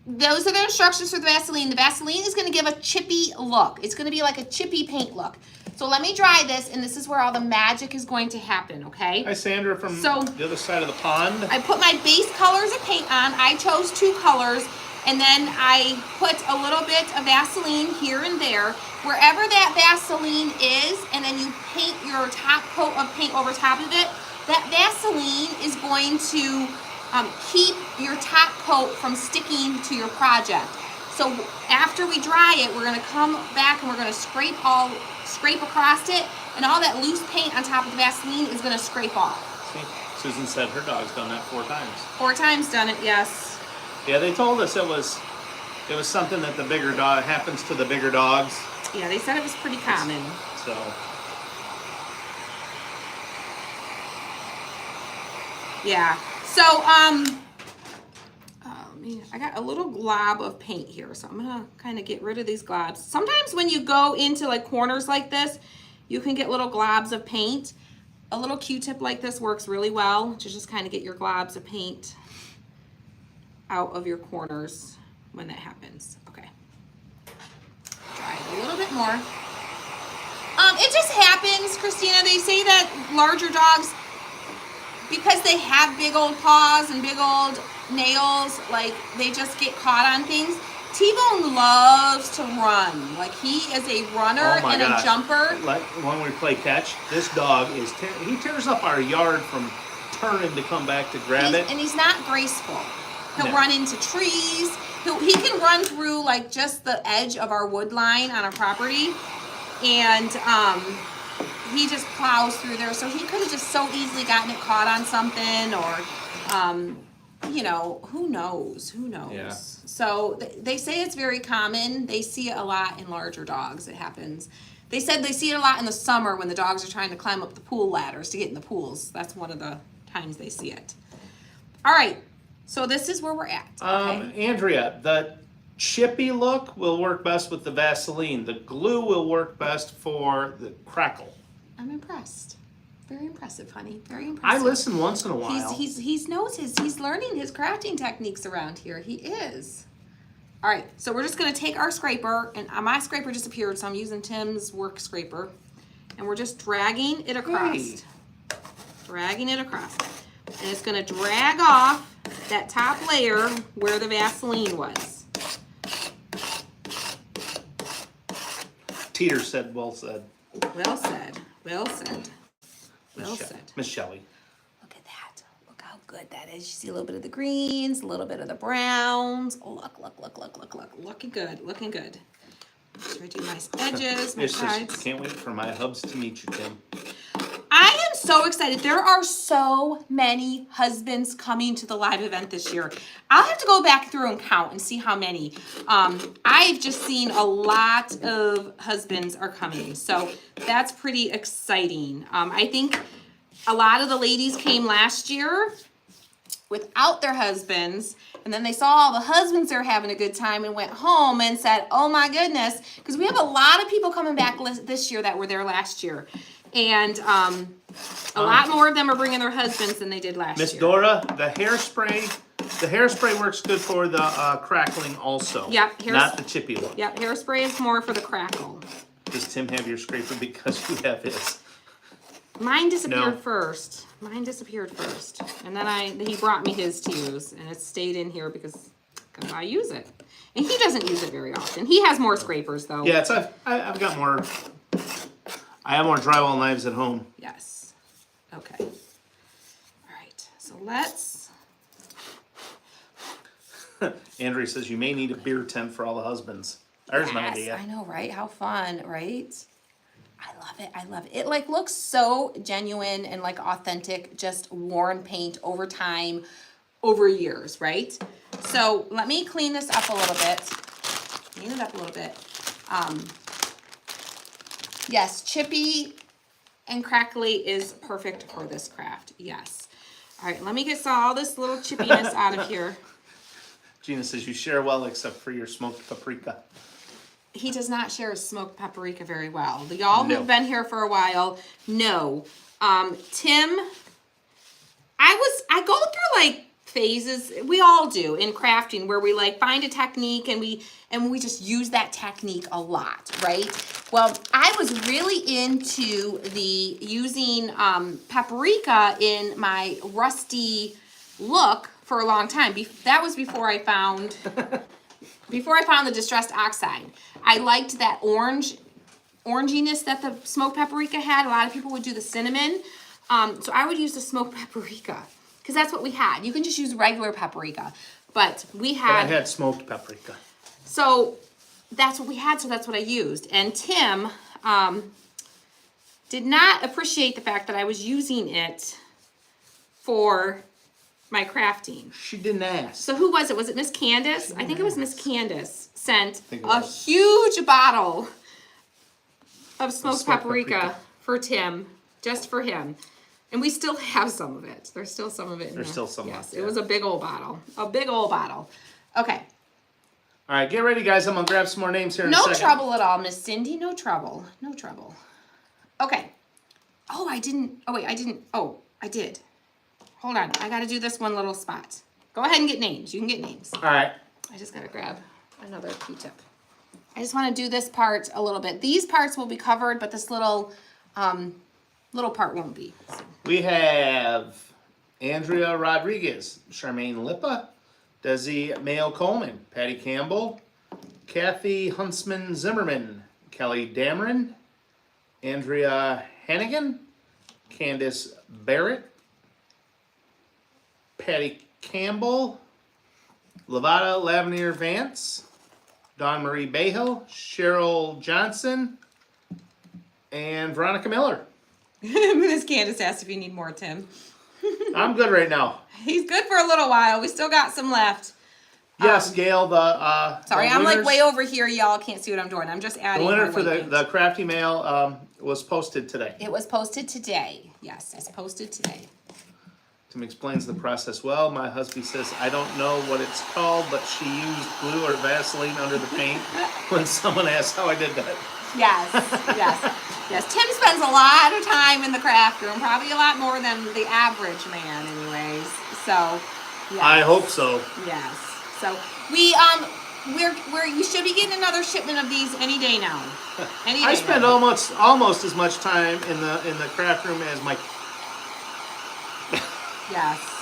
those are the instructions for the Vaseline. The Vaseline is going to give a chippy look. It's going to be like a chippy paint look. So let me dry this, and this is where all the magic is going to happen, okay? Hi, Sandra from the other side of the pond. I put my base colors of paint on. I chose 2 colors. And then I put a little bit of Vaseline here and there, wherever that Vaseline is, and then you paint your top coat of paint over top of it. That Vaseline is going to keep your top coat from sticking to your project. So after we dry it, we're gonna come back and we're gonna scrape across it, and all that loose paint on top of the Vaseline is gonna scrape off. See, Susan said her dog's done that 4 times. 4 times done it, yes. Yeah, they told us it was something that the bigger dog happens to the bigger dogs. Yeah, they said it was pretty common. So. Yeah. So I got a little glob of paint here, so I'm gonna kind of get rid of these globs. Sometimes when you go into like corners like this, you can get little globs of paint. A little Q-tip like this works really well to just kind of get your globs of paint out of your corners when that happens. Okay. Try it a little bit more. It just happens, Christina. They say that larger dogs, because they have big old paws and big old nails, like they just get caught on things. T-Bone loves to run. Like he is a runner and a jumper. Like when we play catch, this dog is he tears up our yard from turning to come back to grab it. And he's not graceful. He'll run into trees. He can run through like just the edge of our wood line on our property, and he just plows through there. So he could have just so easily gotten it caught on something, or you know, who knows? Who knows? Yeah. So they say it's very common. They see it a lot in larger dogs. It happens. They said they see it a lot in the summer when the dogs are trying to climb up the pool ladders to get in the pools. That's one of the times they see it. All right. So this is where we're at. Okay? Andrea, the chippy look will work best with the Vaseline. The glue will work best for the crackle. I'm impressed. Very impressive, honey. Very impressive. I listen once in a while. He's learning his crafting techniques around here. He is. All right, so we're just gonna take our scraper, and my scraper disappeared, so I'm using Tim's work scraper, and we're just dragging it across. Hey. Dragging it across. And it's gonna drag off that top layer where the Vaseline was. Teeter said, well said. Well said. Well said. Well said. Miss Shelley. Look at that. Look how good that is. You see a little bit of the greens, a little bit of the browns. Oh, look. Looking good. Looking good. Try to do nice edges, my sides. Can't wait for my hubs to meet you, Tim. I am so excited. There are so many husbands coming to the live event this year. I'll have to go back through and count and see how many. I've just seen a lot of husbands are coming, so that's pretty exciting. I think a lot of the ladies came last year without their husbands, and then they saw all the husbands are having a good time and went home and said, oh my goodness, because we have a lot of people coming back this year that were there last year. And a lot more of them are bringing their husbands than they did last year. Miss Dora, the hairspray works good for the crackling also. Yep, not the chippy one. Yep, hairspray is more for the crackle. Does Tim have your scraper because you have his? Mine disappeared No. first. Mine disappeared first. And then he brought me his to use, and it stayed in here because I use it. And he doesn't use it very often. He has more scrapers though. Yeah, I've got more. I have more drywall knives at home. Yes. Okay. All right. So let's. Andrea says you may need a beer tent for all the husbands. There's an idea. I know, right? How fun, right? I love it. I love it. It like looks so genuine and like authentic, just worn paint over time, over years, right? So let me clean this up a little bit. Clean it up a little bit. Yes, chippy and crackly is perfect for this craft. Yes. All right, let me get all this little chippiness out of here. Gina says you share well except for your smoked paprika. He does not share his smoked paprika very well. The y'all No. who've been here for a while know. Tim, I go through like phases, we all do in crafting, where we like find a technique and we just use that technique a lot, right? Well, I was really into the using paprika in my rusty look for a long time. That was before I found the distressed oxide. I liked that oranginess that the smoked paprika had. A lot of people would do the cinnamon. So I would use the smoked paprika because that's what we had. You can just use regular paprika, but we had. I had smoked paprika. So that's what we had, so that's what I used. And Tim did not appreciate the fact that I was using it for my crafting. She didn't ask. So who was it? Was it Miss Candace? I think it was Miss Candace sent it a was. huge bottle of smoked smoked paprika paprika. for Tim, just for him. And we still have some of it. There's still some of it in there. There's still some Yes, left, it yeah. was a big old bottle. A big old bottle. Okay. All right, get ready, guys. I'm going to grab some more names here in a No second. trouble at all, Miss Cindy. No trouble. No trouble. Okay. Oh, I didn't. Oh, wait, I didn't. Oh, I did. Hold on. I got to do this one little spot. Go ahead and get names. You can get names. All right. I just got to grab another Q-tip. I just want to do this part a little bit. These parts will be covered, but this little part won't be. So. We have Andrea Rodriguez, Charmaine Lippa, Desi Mayo Coleman, Patty Campbell, Kathy Huntsman Zimmerman, Kelly Dameron, Andrea Hannigan, Candace Barrett, Patty Campbell, Lavada Lavenier Vance, Dawn Marie Bahill, Cheryl Johnson, and Veronica Miller. Miss Candace asked if you need more, Tim. I'm good right now. He's good for a little while. We still got some left. Yes, Gail, the Sorry, the I'm like winners- way over here. Y'all can't see what I'm doing. I'm just The adding winner my for white paint. the crafty mail was posted today. It was posted today. Yes, it's posted today. Tim explains the process well. My husband says, I don't know what it's called, but she used glue or Vaseline under the paint when someone asked how I did that. Yes, yes. Tim spends a lot of time in the craft room, probably a lot more than the average man anyways. So, yes. I hope so. Yes. So, we should be getting another shipment of these any day now. Any day I spend now. almost as much time in the craft room as Mike. Yes.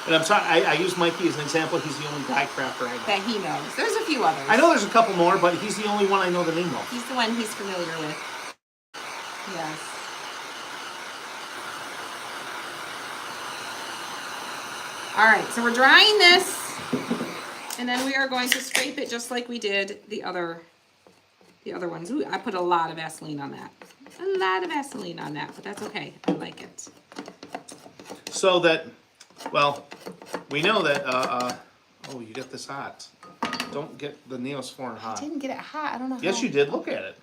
And I'm sorry, I use Mikey as an example. He's the only die crafter I know. That he knows. There's a few others. I know there's a couple more, but he's the only one I know the name of. He's the one he's familiar with. Yes. All right, so we're drying this, and then we are going to scrape it just like we did the other ones. Ooh, I put a lot of Vaseline on that. A lot of Vaseline on that, but that's okay. I like it. So that, well, we know that, oh, you got this hot. Don't get the Neosporin I hot. didn't get it hot. I don't know how. Yes, you did. Look at it.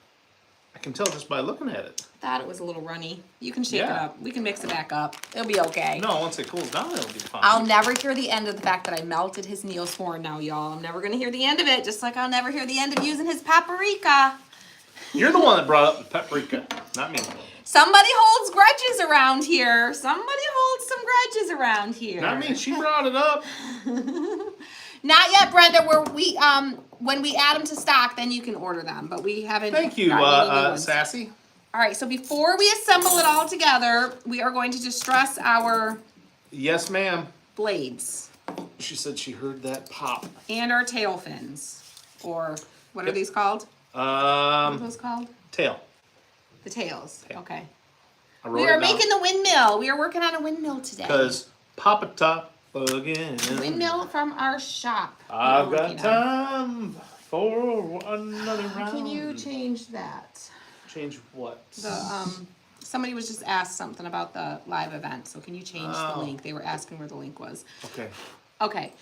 I can tell just by looking at it. Thought it was a little runny. You can shake it Yeah. up. We can mix it back up. It'll be okay. No, once it cools down, it'll be fine. I'll never hear the end of the fact that I melted his Neosporin now, y'all. I'm never going to hear the end of it, just like I'll never hear the end of using his paprika. You're the one that brought up the paprika, not me. Somebody holds grudges around here. Somebody holds some grudges around here. Not me. She brought it up. Not yet, Brenda. When we add them to stock, then you can order them. But we haven't. Thank you, gotten any new ones. Sassy. All right. So before we assemble it all together, we are going to distress our Yes, ma'am. blades She said she heard that pop. and our tail fins, or what are these called? What are those called? Tail. The tails. Tail. Okay. I wrote We it are down. making the windmill. We are working on a windmill today. Because Papa Top again. Windmill from our shop. I've We're got working on. time for another round. Can you change that? Change what? Somebody was just asked something about the live event, so can you change the Oh. link? They were asking where the link was. Okay. Okay.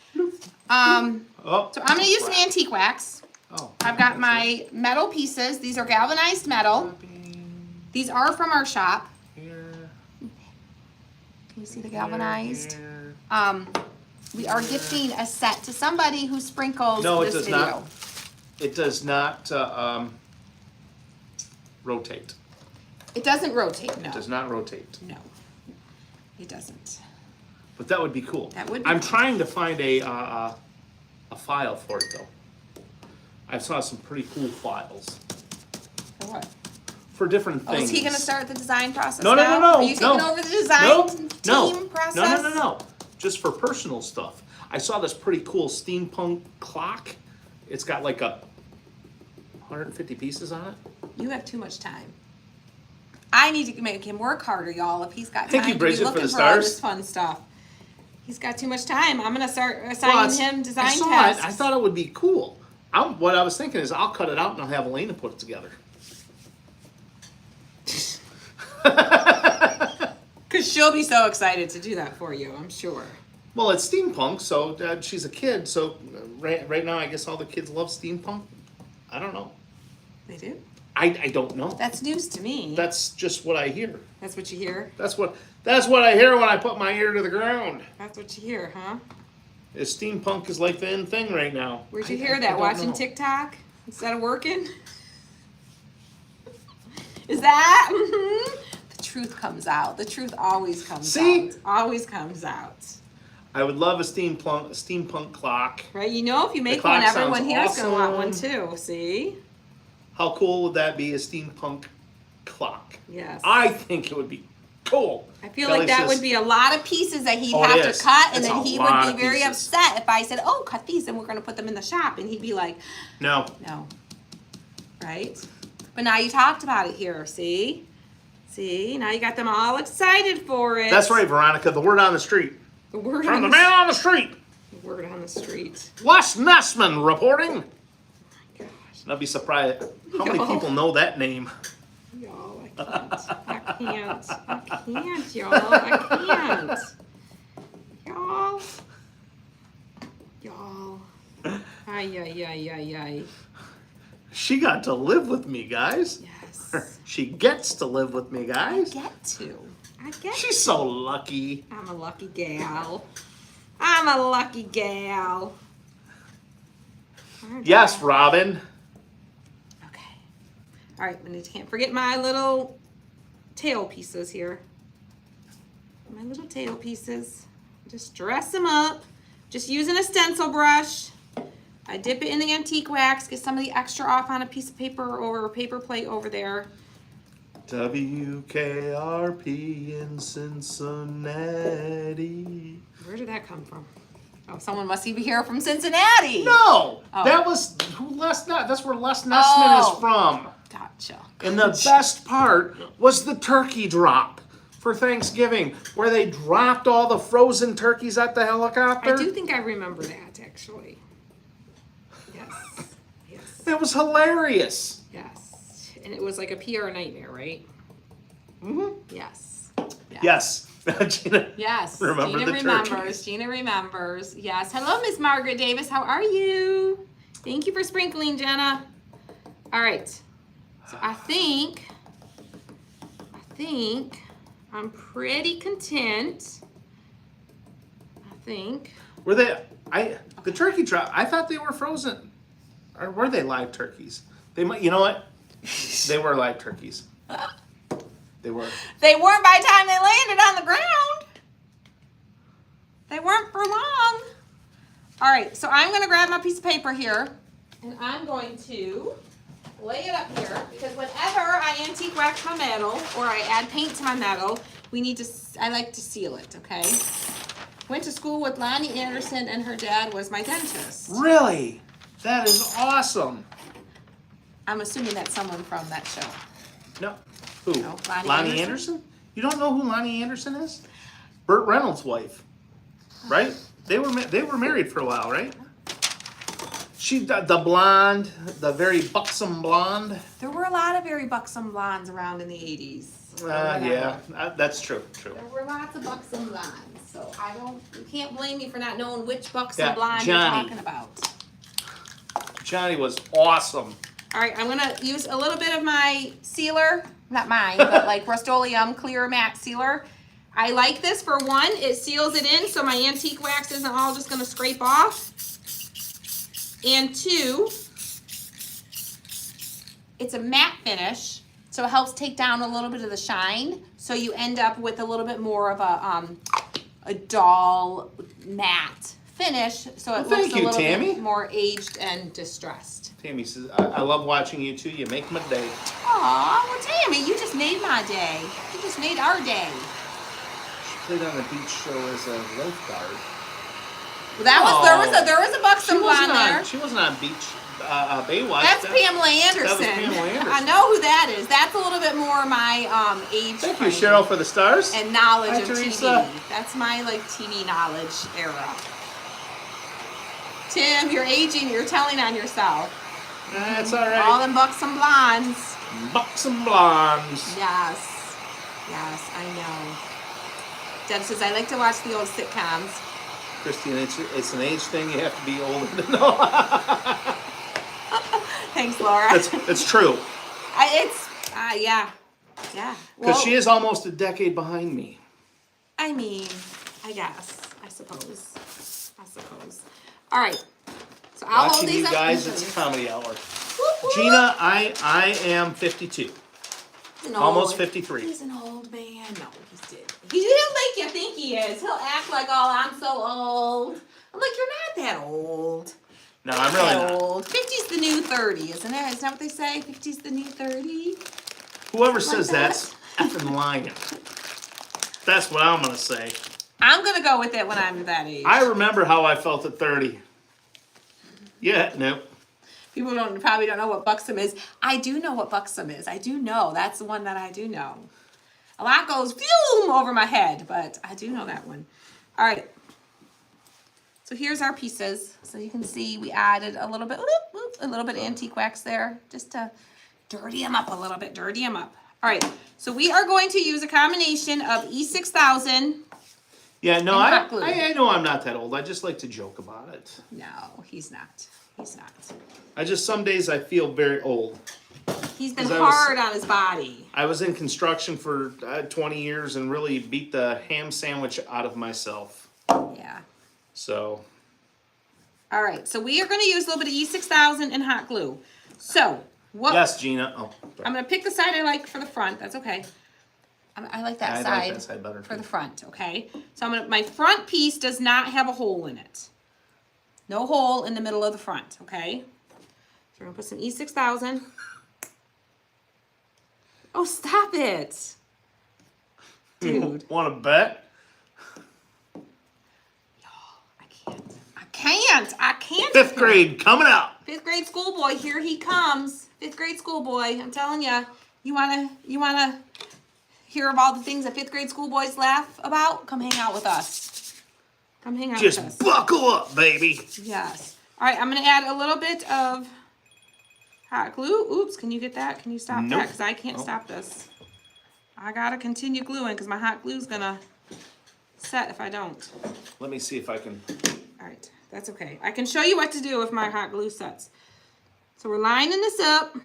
Oh. So I'm gonna use some antique wax. Oh. I've got my metal pieces. These are galvanized metal. These are from our shop. Here. Can you see the galvanized? Here. We are gifting a set to somebody who sprinkles No, it this does video. not. It does not rotate. It doesn't rotate, no. It does not rotate. No, it doesn't. But that would be cool. That would be I'm cool. trying to find a file for it though. I saw some pretty cool files For what? for different Oh, things. is he gonna start the design process No, no, now? no, no. Are you taking no. over the design no, team no, process? No, no, no, no. Just for personal stuff. I saw this pretty cool steampunk clock. It's got like 150 pieces on it. You have too much time. I need to make him work harder, y'all, if he's got time Thank you, to be Bridget, for looking the for all stars. this fun stuff. He's got too much time. I'm gonna start assigning him design I saw tasks. it. I thought it would be cool. What I was thinking is I'll cut it out and I'll have Elena put it together. Cause she'll be so excited to do that for you, I'm sure. Well, it's steampunk, so she's a kid. So right now, I guess all the kids love steampunk. I don't know. They do? I don't know. That's news to me. That's just what I hear. That's what you hear? That's what I hear when I put my ear to the ground. That's what you hear, huh? Is steampunk is like the in thing right now. Where'd you I hear that? don't Watching know. TikTok instead of working? Is that? Mhm. The truth comes out. The truth always comes See? out. Always comes out. I would love a steampunk clock. Right? You know, if you make clock one, everyone sounds here is going to want one awesome. too. See? How cool would that be? A steampunk clock. Yes. I think it would be cool. I feel Kelly like that says- would be a lot of pieces that he'd Oh, it have to is. cut, and It's then a he lot would of be very pieces. upset if I said, "Oh, cut these, and we're going to put them in the shop," and he'd be like, No. "No." Right? But now you talked about it here. See? See? Now you got them all excited for it. That's right, Veronica. The word on the street. The word From on the the, man on the street. the word on the street. Les Nessman reporting. Gosh, And I'll be surprised how many Y'all. people know that name. y'all, I can't, y'all, I can't, y'all, y'all. Ay, ay, ay, ay, ay. She got to live with me, guys. Yes. She gets to live with me, I guys. get to. I get She's so lucky. I'm a lucky gal. I'm a lucky gal. Aren't Yes, I? Robin. Okay. All right, I can't forget my little tail pieces here. My little tail pieces. Just dress them up. Just using a stencil brush. I dip it in the antique wax, get some of the extra off on a piece of paper or a paper plate over there. WKRP in Cincinnati. Where did that come from? Oh, someone must be here from Cincinnati. No, Oh. that was that's where Les Nessman Oh. is from. Gotcha. And the best part was the turkey drop for Thanksgiving, where they dropped all the frozen turkeys at the helicopter. I do think I remember that, actually. Yes. Yes. It was hilarious. Yes. And it was like a PR nightmare, right? Yes. Yes. Gina. Yes. Remember Gina the remembers. turkeys. Gina remembers. Yes. Hello, Miss Margaret Davis. How are you? Thank you for sprinkling, Jenna. All right. So I think I'm pretty content. I think. Were they? The turkey drop. I thought they were frozen, or were they live turkeys? They might. You know what? They were live turkeys. They were. They weren't by the time they landed on the ground. They weren't for long. All right, so I'm gonna grab my piece of paper here, and I'm going to lay it up here because whenever I antique wax my metal or I add paint to my metal, I like to seal it, okay? Went to school with Lonnie Anderson, and her dad was my dentist. Really? That is awesome. I'm assuming that's someone from that show. No. Who? No, Lonnie Anderson? You don't know who Lonnie Anderson is? Burt Reynolds' wife, right? They were married for a while, right? She the blonde, the very buxom blonde. There were a lot of very buxom blondes around in the 80s. Yeah, that's true. There were lots of buxom blondes, so you can't blame me for not knowing which buxom Yeah, blonde Johnny. you're talking about. Johnny was awesome. All right, I'm gonna use a little bit of my sealer, not mine, but like Rust-Oleum Clear Matte Sealer. I like this for one, it seals it in so my antique wax isn't all just gonna scrape off. And two, it's a matte finish, so it helps take down a little bit of the shine. So you end up with a little bit more of a dull matte finish, so it looks a little bit more aged and distressed. Tammy says, I love watching you two. You make my day. Aw, well, Tammy, you just made my day. You just made our day. She played on a beach show as a lifeguard. Well, there was a buxom blonde there. She wasn't on beach Baywatch. That's Pamela Anderson. That was Pamela Anderson. I know who that is. That's a little bit more my age. Thank you, Cheryl, for the stars. And knowledge Hi, of Teresa. TV. That's my TV knowledge era. Tim, you're aging. You're telling on yourself. That's all right. All them buxom blondes. Buxom blondes. Yes. Yes, I know. Deb says, I like to watch the old sitcoms. Christine, it's an age thing. You have to be older to know. Thanks, Laura. It's true. Yeah. Because she is almost a decade behind me. I mean, I guess. I suppose. All right. So I'll hold Watching these you up. guys, it's comedy hour. Whoop, whoop. Gina, I am 52. Almost 53. He's an old man. No, he's dead. He didn't make you think he is. He'll act like, oh, I'm so old. I'm like, you're not that old. No, I'm really not. Old. 50's the new 30, isn't it? Isn't that what they say? 50's the new 30? Whoever says that's effing lying. That's what I'm going to say. I'm going to go with it when I'm that age. I remember how I felt at 30. Yeah, nope. People probably don't know what buxom is. I do know what buxom is. I do know. That's the one that I do know. A lot goes phew over my head, but I do know that one. All right. So here's our pieces. So you can see we added a little bit of antique wax there, just to dirty them up a little bit. Dirty them up. All right. So we are going to use a combination of E6000. Yeah, no, and hot glue. I know I'm not that old. I just like to joke about it. No, he's not. He's not. Some days I feel very old. He's been hard on his body. I was in construction for 20 years and really beat the ham sandwich out of myself. Yeah. So. All right. So we are going to use a little bit of E6000 and hot glue. So what? Yes, Gina. Oh, I'm going to pick the side I like for the front. That's okay. I like that side, like that side better for too. the front. Okay. So my front piece does not have a hole in it. No hole in the middle of the front. Okay. So we're going to put some E6000. Oh, stop it. Dude. Want to bet? I can't. Fifth grade coming out. Fifth grade schoolboy, here he comes. Fifth grade schoolboy, I'm telling you. You wanna hear of all the things that fifth grade schoolboys laugh about? Come hang out with us. Come hang out with us. Just buckle up, baby. Yes. All right, I'm gonna add a little bit of hot glue. Oops, can you get that? Can you stop that? Because I can't stop this. I gotta continue gluing because my hot glue's gonna set if I don't. Let me see if I can. All right, that's okay. I can show you what to do if my hot glue sets. So we're lining this up.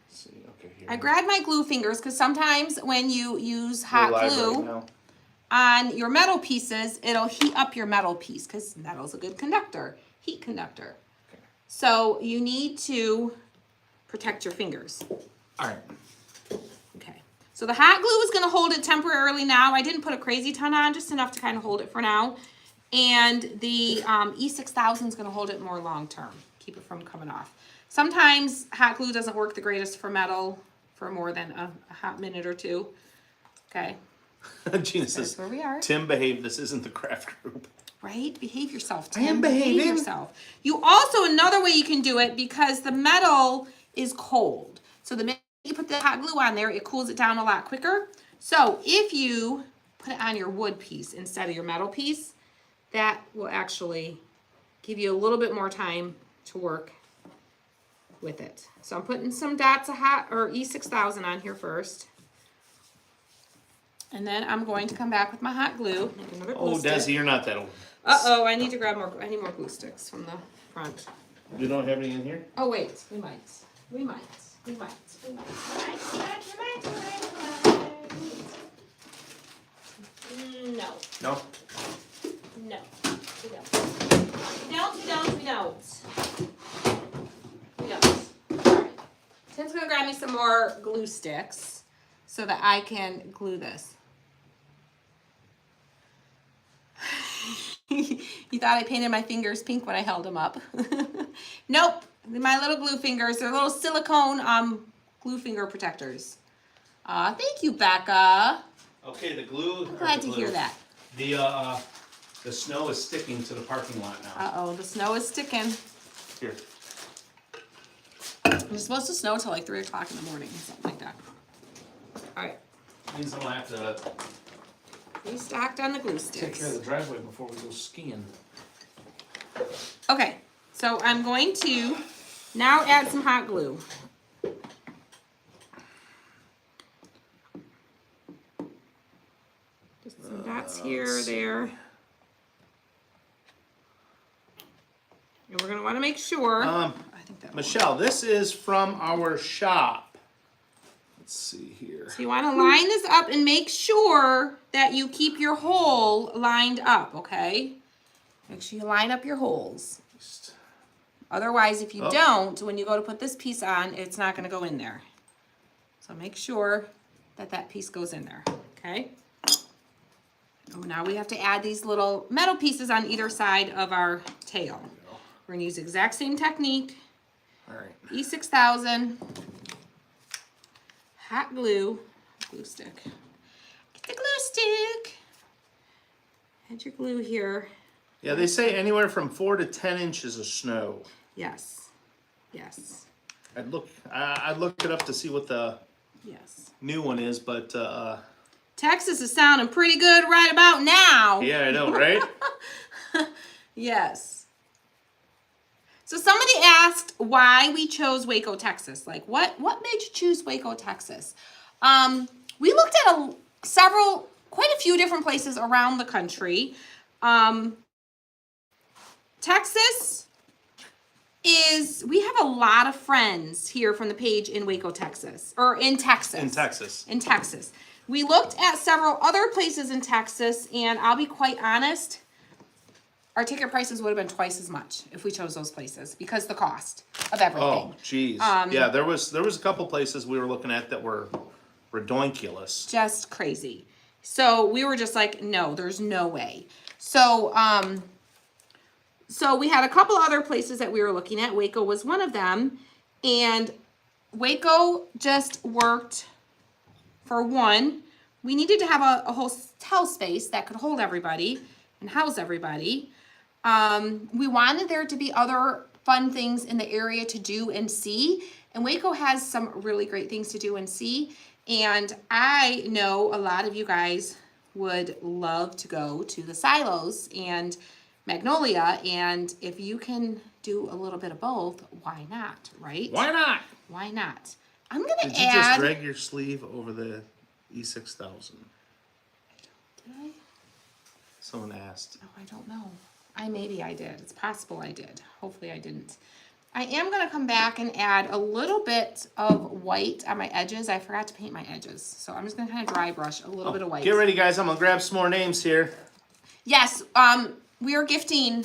Let's see, okay, here. I grabbed my glue fingers because sometimes when you use hot We're live glue right now. on your metal pieces, it'll heat up your metal piece because metal's a good conductor, heat conductor. Okay. So you need to protect your fingers. All right. Okay. So the hot glue is going to hold it temporarily now. I didn't put a crazy ton on, just enough to kind of hold it for now. And the E6000 is going to hold it more long term, keep it from coming off. Sometimes hot glue doesn't work the greatest for metal for more than a hot minute or two. Okay. Gina says, That's where we are. Tim, behave. This isn't the craft group. Right? Behave yourself, Tim. I am Behave behaving. yourself. You also, another way you can do it, because the metal is cold. So the minute you put the hot glue on there, it cools it down a lot quicker. So if you put it on your wood piece instead of your metal piece, that will actually give you a little bit more time to work with it. So I'm putting some dots of hot or E6000 on here first. And then I'm going to come back with my hot glue. Make another glue Oh, stick. Desi, you're not that old. Uh-oh, I need to grab more, I need more glue sticks from the front. You don't have any in here? Oh, wait, we might. We might. We might. We might. No. No? No. We don't. We don't. We don't. We don't. We don't. All right. Tim's gonna grab me some more glue sticks so that I can glue this. You thought I painted my fingers pink when I held them up. Nope. My little glue fingers, they're little silicone glue finger protectors. Thank you, Becca. Okay, the glue. I'm glad to hear that. The snow is sticking to the parking lot now. Uh-oh, the snow is sticking. Here. It's supposed to snow till like 3 o'clock in the morning, something like that. All right. Means I'm gonna have to Restocked on the glue take care of sticks. the driveway before we go skiing. Okay, so I'm going to now add some hot glue. Just some dots here, there. And we're gonna wanna make sure. I think that Michelle, this is from our shop. Let's see here. So you want to line this up and make sure that you keep your hole lined up, okay? Make sure you line up your holes. Otherwise, if you don't, when you go to put this piece on, it's not going to go in there. So make sure that that piece goes in there, okay? Oh, now we have to add these little metal pieces on either side of our tail. We're going to use the exact same technique. All right. E6000. Hot glue stick. Get the glue stick. Add your glue here. Yeah, they say anywhere from 4 to 10 inches of snow. Yes. Yes. I'd look it up to see what the Yes. new one is, but Texas is sounding pretty good right about now. yeah, I know, right? Yes. So somebody asked why we chose Waco, Texas. Like, what made you choose Waco, Texas? We looked at quite a few different places around the country. Texas we have a lot of friends here from the page in Waco, Texas, or in Texas. In Texas. We looked at several other places in Texas, and I'll be quite honest, our ticket prices would have been twice as much if we chose those places because the cost of everything. Oh, geez. Yeah, there was a couple places we were looking at that were redonkulous. Just crazy. So we were just like, no, there's no way. So we had a couple other places that we were looking at. Waco was one of them, and Waco just worked for one. We needed to have a hotel space that could hold everybody and house everybody. We wanted there to be other fun things in the area to do and see. And Waco has some really great things to do and see. And I know a lot of you guys would love to go to the Silos and Magnolia. And if you can do a little bit of both, why not, right? Why not? Why not? I'm going Did to you just add... drag your sleeve over the E6000? Did I? Someone asked. Oh, I don't know. Maybe I did. It's possible I did. Hopefully I didn't. I am going to come back and add a little bit of white on my edges. I forgot to paint my edges. So I'm just going to kind of dry brush a little bit of white. Get ready, guys. I'm going to grab some more names here. Yes, we are gifting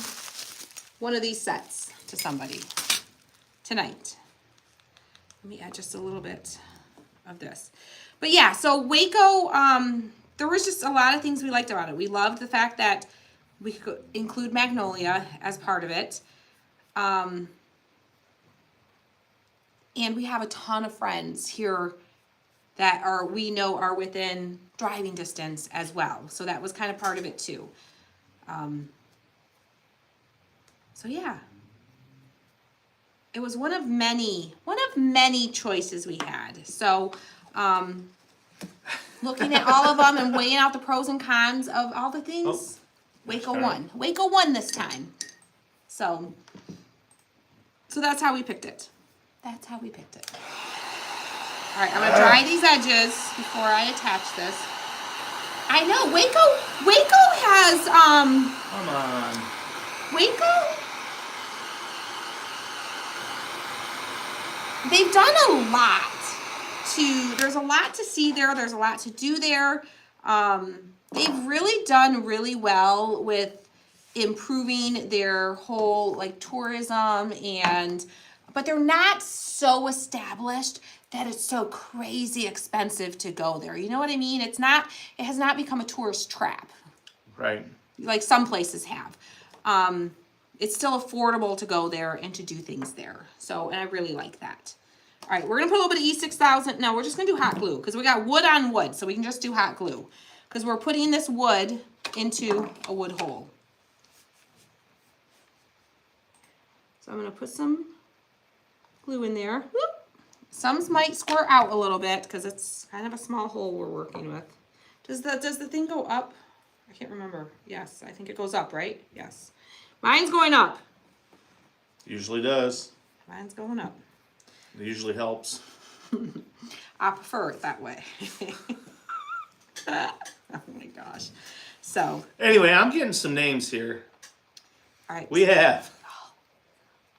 one of these sets to somebody tonight. Let me add just a little bit of this. But yeah, so Waco, there was just a lot of things we liked about it. We loved the fact that we could include Magnolia as part of it. And we have a ton of friends here that we know are within driving distance as well. So that was kind of part of it too. So yeah. It was one of many choices we had. So looking at all of them and weighing out the pros and cons of all the things, Waco won. Waco won this time. So that's how we picked it. That's how we picked it. All right, I'm gonna dry these edges before I attach this. I know Waco has Come on. Waco. They've done a lot there's a lot to see there. There's a lot to do there. They've really done really well with improving their whole like tourism but they're not so established that it's so crazy expensive to go there. You know what I mean? It has not become a tourist trap. Right. Like some places have. It's still affordable to go there and to do things there. So, and I really like that. All right, we're going to put a little bit of E6000. No, we're just going to do hot glue because we got wood on wood. So we can just do hot glue because we're putting this wood into a wood hole. So I'm going to put some glue in there. Whoop. Some might squirt out a little bit because it's kind of a small hole we're working with. Does the thing go up? I can't remember. Yes, I think it goes up, right? Yes. Mine's going up. Usually does. Mine's going up. It usually helps. I prefer it that way. Oh my gosh. So. Anyway, I'm getting some names here. All right. We have. Oh,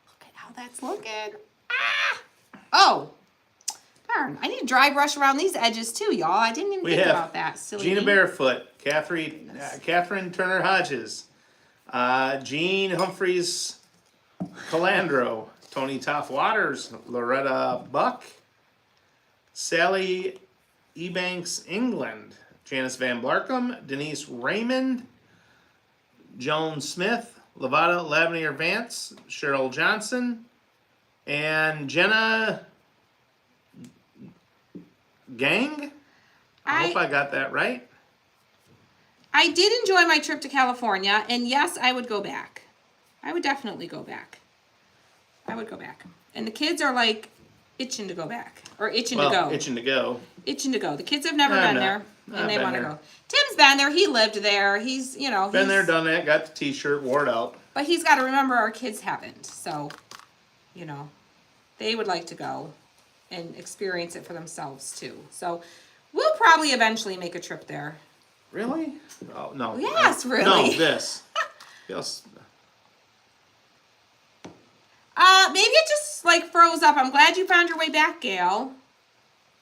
look at how that's looking. Ah! Oh. Darn. I need to dry brush around these edges too, y'all. I didn't even think about that. Silly Gina me. Barefoot, Catherine Turner Hodges, Jean Humphreys Calandro, Tony Toff Waters, Loretta Buck, Sally Ebanks England, Janice Van Blarkum, Denise Raymond, Joan Smith, Lavada Lavenier Vance, Cheryl Johnson, and Jenna Gang. I hope I got that right. I did enjoy my trip to California, and yes, I would go back. I would definitely go back. I would go back. And the kids are like itching to go back. Or itching to go. Itching to go. Itching to go. The kids have never been there, and they want to go. Tim's been there. He lived there. He's, been there, done that, got the t-shirt, wore it out. But he's got to remember our kids haven't. So, they would like to go and experience it for themselves, too. So, we'll probably eventually make a trip there. Really? Oh, no. Yes, really. No, this. Yes. Maybe it just like froze up. I'm glad you found your way back, Gail.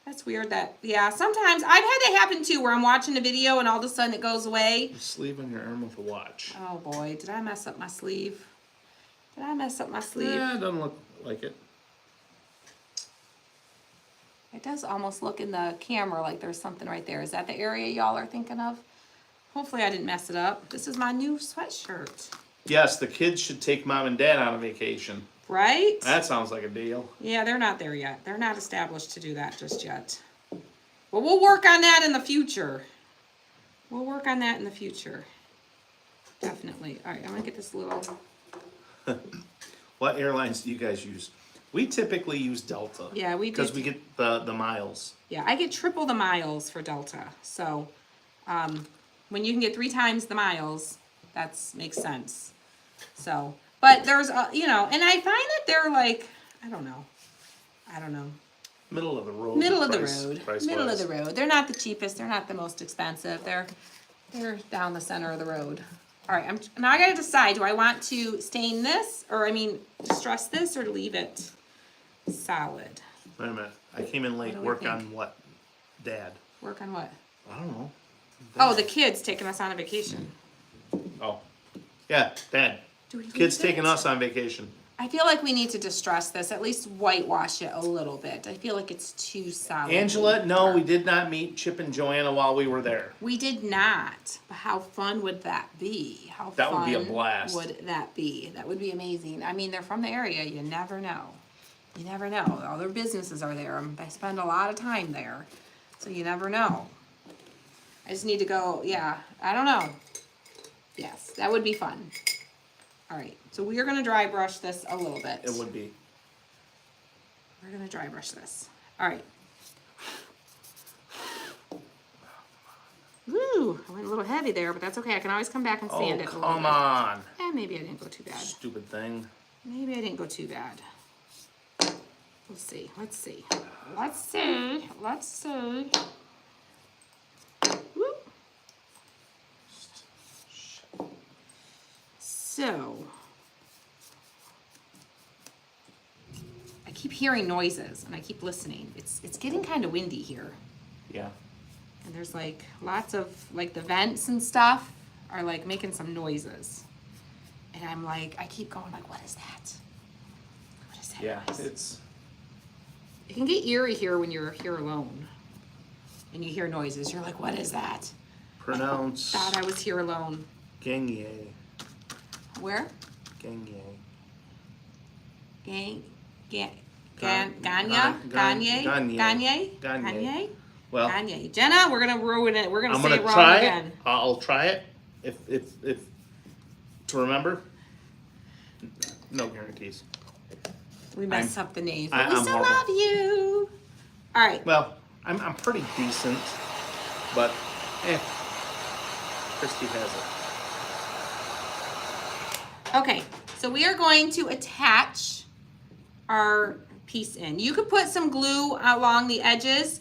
That's weird sometimes I've had that happen too where I'm watching a video and all of a sudden it goes away. The sleeve on your arm with a watch. Oh boy, did I mess up my sleeve? Yeah, it doesn't look like it. It does almost look in the camera like there's something right there. Is that the area y'all are thinking of? Hopefully I didn't mess it up. This is my new sweatshirt. Yes, the kids should take mom and dad on a vacation. Right? That sounds like a deal. Yeah, they're not there yet. They're not established to do that just yet. But we'll work on that in the future. Definitely. All right, I'm going to get this little... What airlines do you guys use? We typically use Delta. Yeah, we do. Because we get the miles. Yeah, I get triple the miles for Delta. So, when you can get 3 times the miles, that makes sense. So, but there's, and I find that they're like, I don't know. Middle of the road. Middle of the price- road. price Middle of wise. the road. They're not the cheapest. They're not the most expensive. They're down the center of the road. All right. Now I gotta decide. Do I want to stain this, or distress this, or leave it solid? Wait a minute. I came in late. What do we Work think? on what? Dad. Work on what? I don't know. Oh, the kids taking us on a vacation. Oh. Yeah, Dad. Do we Kids leave taking it? us on vacation. I feel like we need to distress this. At least whitewash it a little bit. I feel like it's too solid. Angela, no, we did not meet Chip and Joanna while we were there. We did not. But how fun would that be? That would be a blast. Would that be? That would be amazing. I mean, they're from the area. You never know. You never know. All their businesses are there. They spend a lot of time there. So you never know. I just need to go, yeah, I don't know. Yes, that would be fun. All right, so we are going to dry brush this a little bit. It would be. We're going to dry brush this. All right. Woo, I went a little heavy there, but that's okay. I can always come back and sand Oh, it a little come bit. on. Maybe I didn't go too bad. Stupid thing. Maybe I didn't go too bad. We'll see. Let's see. Let's see. Let's see. Woo. So, I keep hearing noises and I keep listening. It's getting kind of windy here. Yeah. And there's like lots of, like the vents and stuff are like making some noises. And I'm like, I keep going like, what is that? What is that Yeah, noise? It can get eerie here when you're here alone. And you hear noises. You're like, what is that? Pronounce Thought I was here alone. Gagné. Where? Gagné. Ganye? Gagné. Well, Ganye. Jenna, we're gonna ruin it. We're gonna I'm say gonna it wrong try again. it. I'll try it. If to remember. No guarantees. We mess up the names, I'm but we still horrible. love you. All right. Well, I'm pretty decent, but Christy has it. Okay, so we are going to attach our piece in. You could put some glue along the edges.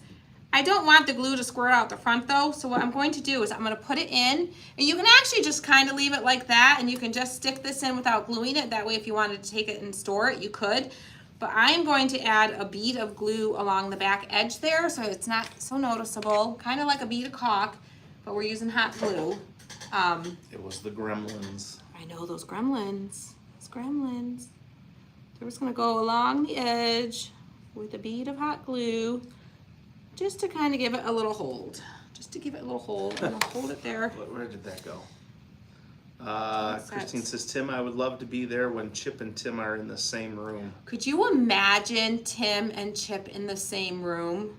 I don't want the glue to squirt out the front though, so what I'm going to do is I'm going to put it in, and you can actually just kind of leave it like that, and you can just stick this in without gluing it. That way if you wanted to take it and store it, you could. But I am going to add a bead of glue along the back edge there so it's not so noticeable, kind of like a bead of caulk, but we're using hot glue. It was the Gremlins. I know those gremlins. Those gremlins. So we're just gonna go along the edge with a bead of hot glue, just to kind of give it a little hold. Just to give it a little hold. I'm gonna hold it there. Where did that go? That's- Christine says, Tim, I would love to be there when Chip and Tim are in the same room. Could you imagine Tim and Chip in the same room?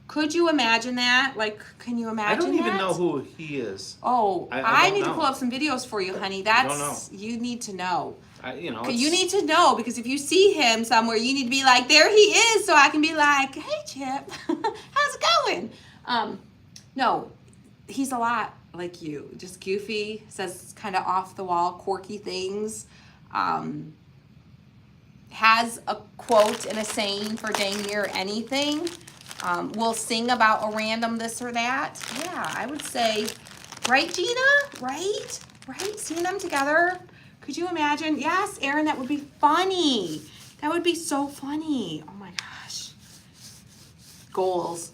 Could you imagine that? Like, can you I imagine don't even that? know who he is. Oh, I I don't need to know. pull up some videos for you, honey. don't That's, you need to know. You know, You need to know, because if you see him somewhere, you need to be like, there he is, so I can be like, hey, Chip, how's it going? No, he's a lot like you, just goofy, says kind of off the wall, quirky things, has a quote and a saying for dang near anything, will sing about a random this or that. Yeah, I would say, right, Gina? Right? Seeing them together. Could you imagine? Yes, Aaron, that would be funny. That would be so funny. Oh my gosh. Goals.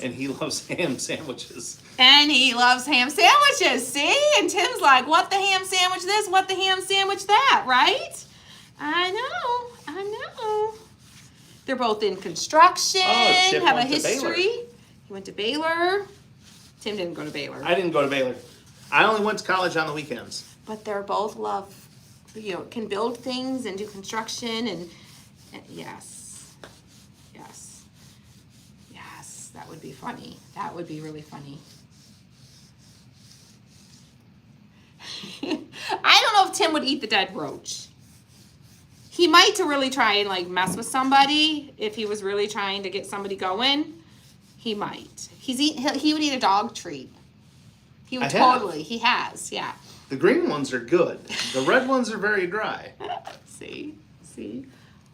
And he loves ham sandwiches. And he loves ham sandwiches, see? And Tim's like, what the ham sandwich this, what the ham sandwich that, right? I know. They're both in construction, Chip have a went to history. Baylor. He went to Baylor. Tim didn't go to Baylor. I didn't go to Baylor. I only went to college on the weekends. But they're both can build things and do construction and yes, that would be funny. That would be really funny. I don't know if Tim would eat the dead roach. He might to really try and like mess with somebody if he was really trying to get somebody going. He might. He would eat a dog treat. He would totally. He has, yeah. The green ones are good. The red ones are very dry. See?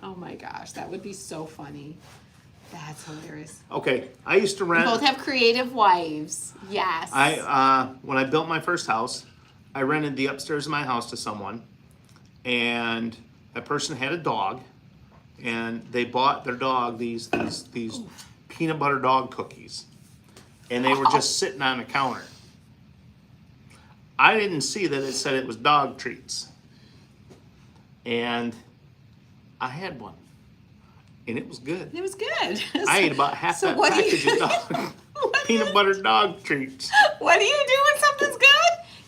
Oh my gosh, that would be so funny. That's hilarious. Okay, I used to We rent. both have creative wives. Yes. When I built my first house, I rented the upstairs of my house to someone, and that person had a dog, and they bought their dog these peanut butter dog cookies, and they were just sitting on the counter. I didn't see that it said it was dog treats, and I had one, and it was good. It was good. I ate about half that package of dog peanut butter dog treats. What do you do when something's good?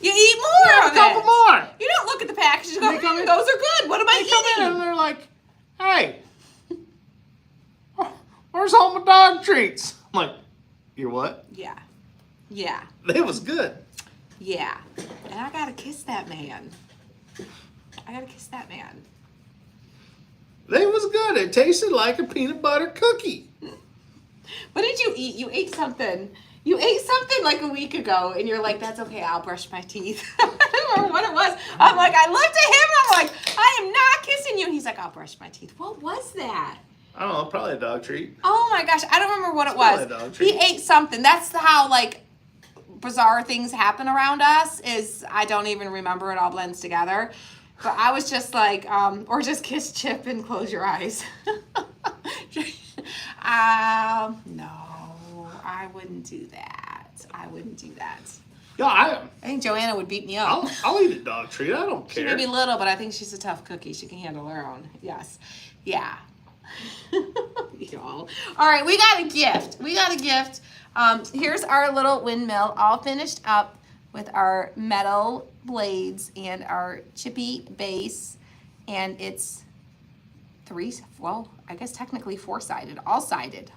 You eat more Yeah, of a couple it. more. You don't look at the package and go, They come in- those are good. What am I They come in eating? and they're like, "Hey, where's all my dog treats?" I'm like, "You're what?" Yeah. Yeah. It was good. Yeah. And I gotta kiss that man. I gotta kiss that man. It was good. It tasted like a peanut butter cookie. What did you eat? You ate something. You ate something like a week ago, and you're like, "That's okay. I'll brush my teeth." I don't remember what it was. I'm like, I looked at him, and I'm like, "I am not kissing you." And he's like, "I'll brush my teeth." What was that? I don't know, probably a dog treat. Oh my gosh, I don't remember what it probably was. a dog treat. He ate something. That's how like bizarre things happen around us. Is I don't even remember. It all blends together. But I was just like, or just kiss Chip and close your eyes. No, I wouldn't do that. I wouldn't do that. Yeah, I think Joanna would beat me up. I'll eat a dog treat. I don't She care. may be little, but I think she's a tough cookie. She can handle her own. Yes. Yeah. Y'all. All right, we got a gift. Here's our little windmill all finished up with our metal blades and our chippy base. And it's I guess technically four-sided, all-sided,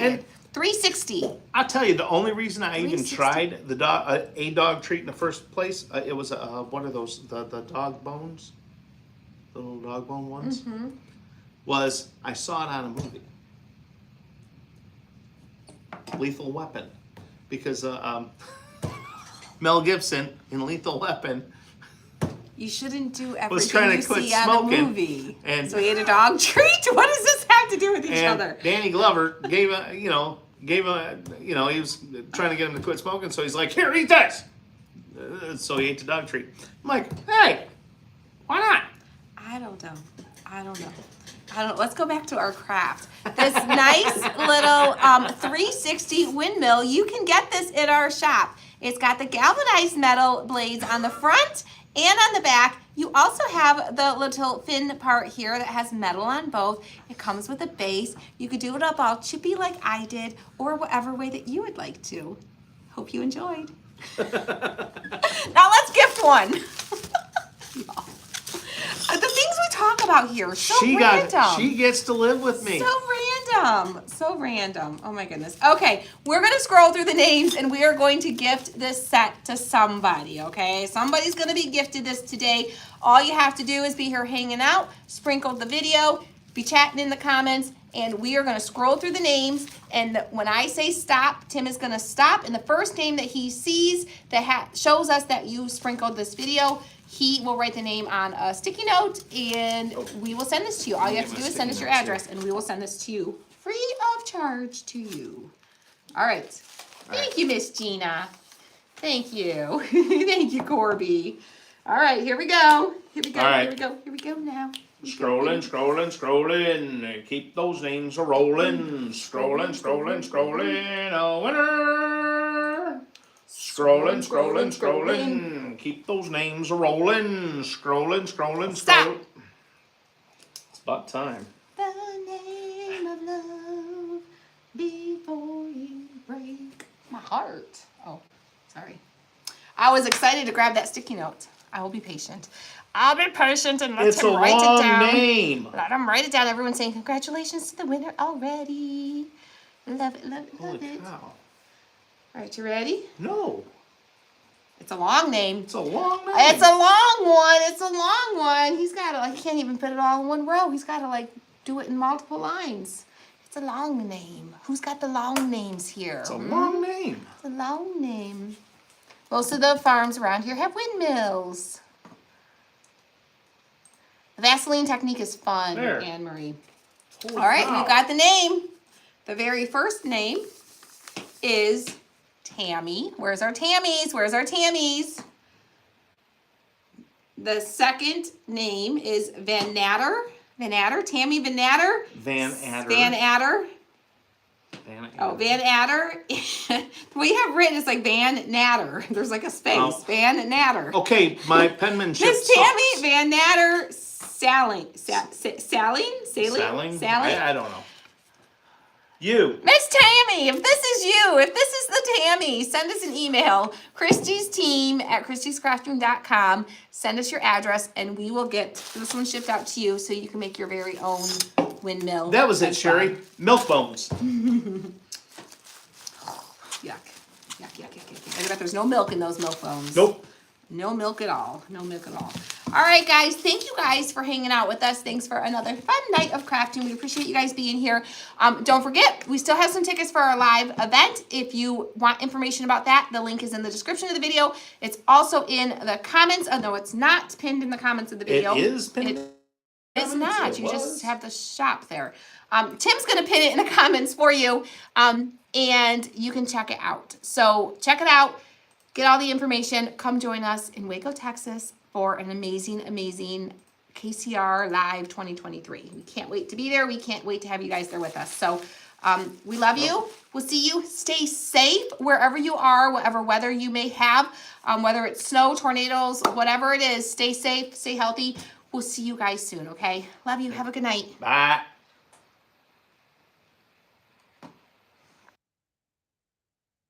And- 360. I'll tell you, the only reason I even 360. tried the dog a dog treat in the first place, it was what are those the dog bones, the little dog bone ones, was I saw it on a movie, Lethal Weapon, because Mel Gibson in Lethal Weapon You shouldn't do everything was trying to you quit see on a smoking, movie. and- So he ate a dog treat? What does this have to do with each and other? Danny Glover gave he was trying to get him to quit smoking, so he's like, "Here, eat this." So he ate the dog treat. I'm like, "Hey, why not?" I don't know. Let's go back to our craft. This nice little 360 windmill. You can get this in our shop. It's got the galvanized metal blades on the front and on the back. You also have the little fin part here that has metal on both. It comes with a base. You could do it up all chippy like I did, or whatever way that you would like to. Hope you enjoyed. Now let's gift one. The things we talk about here are so random. She gets to live with me. So random. Oh my goodness. Okay, we're gonna scroll through the names and we are going to gift this set to somebody, okay? Somebody's gonna be gifted this today. All you have to do is be here hanging out, sprinkle the video, be chatting in the comments, and we are gonna scroll through the names, and when I say stop, Tim is gonna stop, and the first name that he sees that shows us that you sprinkled this video, he will write the name on a sticky note, and we will send this to you. All you have to do is send us your address, and we will send this to you free of charge to you. All right. Thank you, Miss Gina. Thank you. Thank you, Corby. All right, here we go. Here we go. All right. Here we go now. Scrolling. Keep those names a rolling. Scrolling. A winner. Scrolling. Keep those names a rolling. Scrolling. Stop. It's about time. The name of love before you break my heart. Oh, sorry. I was excited to grab that sticky note. I will be patient. I'll be patient and let It's a him write it long down. name. Let him write it down. Everyone's saying congratulations to the winner already. Love it. Holy cow. All right, you ready? No. It's a long name. It's a long name. It's a long one. He can't even put it all in one row. He's got to do it in multiple lines. It's a long name. Who's got the long names here? It's a long name. It's a long name. Most of the farms around here have windmills. The Vaseline technique is fun, There. Anne Marie. Holy All right, cow. we've got the name. The very first name is Tammy. Where's our Tammys? Where's our Tammys? The second name is Van Natter. Van Adder, Tammy Van Natter. Van Adder. Van Adder. Van Adder. Oh, Van Adder. We have written, it's like Van Natter. There's like a space. Oh. Van Natter. Okay, my penmanship Miss Tammy sucks. Van Natter Saling. Selling? Saling? I don't know. You. Miss Tammy, if this is you, if this is the Tammy, send us an email, Christy's team at christyscraftroom.com. Send us your address, and we will get this one shipped out to you so you can make your very own windmill. That was it, as well. Sherry. Milk bones. Yuck. Yuck, yuck, yuck, yuck, yuck. I bet there's no milk in those milk bones. Nope. No milk at all. No milk at all. All right, guys. Thank you guys for hanging out with us. Thanks for another fun night of crafting. We appreciate you guys being here. Don't forget, we still have some tickets for our live event. If you want information about that, the link is in the description of the video. It's also in the comments. Oh, no, it's not pinned in the comments of the video. It is pinned. It's not. You just have the shop there. Tim's going to pin it in the comments for you, and you can check it out. So check it out. Get all the information. Come join us in Waco, Texas for an amazing, amazing KCR Live 2023. We can't wait to be there. We can't wait to have you guys there with us. So we love you. We'll see you. Stay safe wherever you are, whatever weather you may have, whether it's snow, tornadoes, whatever it is. Stay safe. Stay healthy. We'll see you guys soon, okay? Love you. Have a good night. Bye.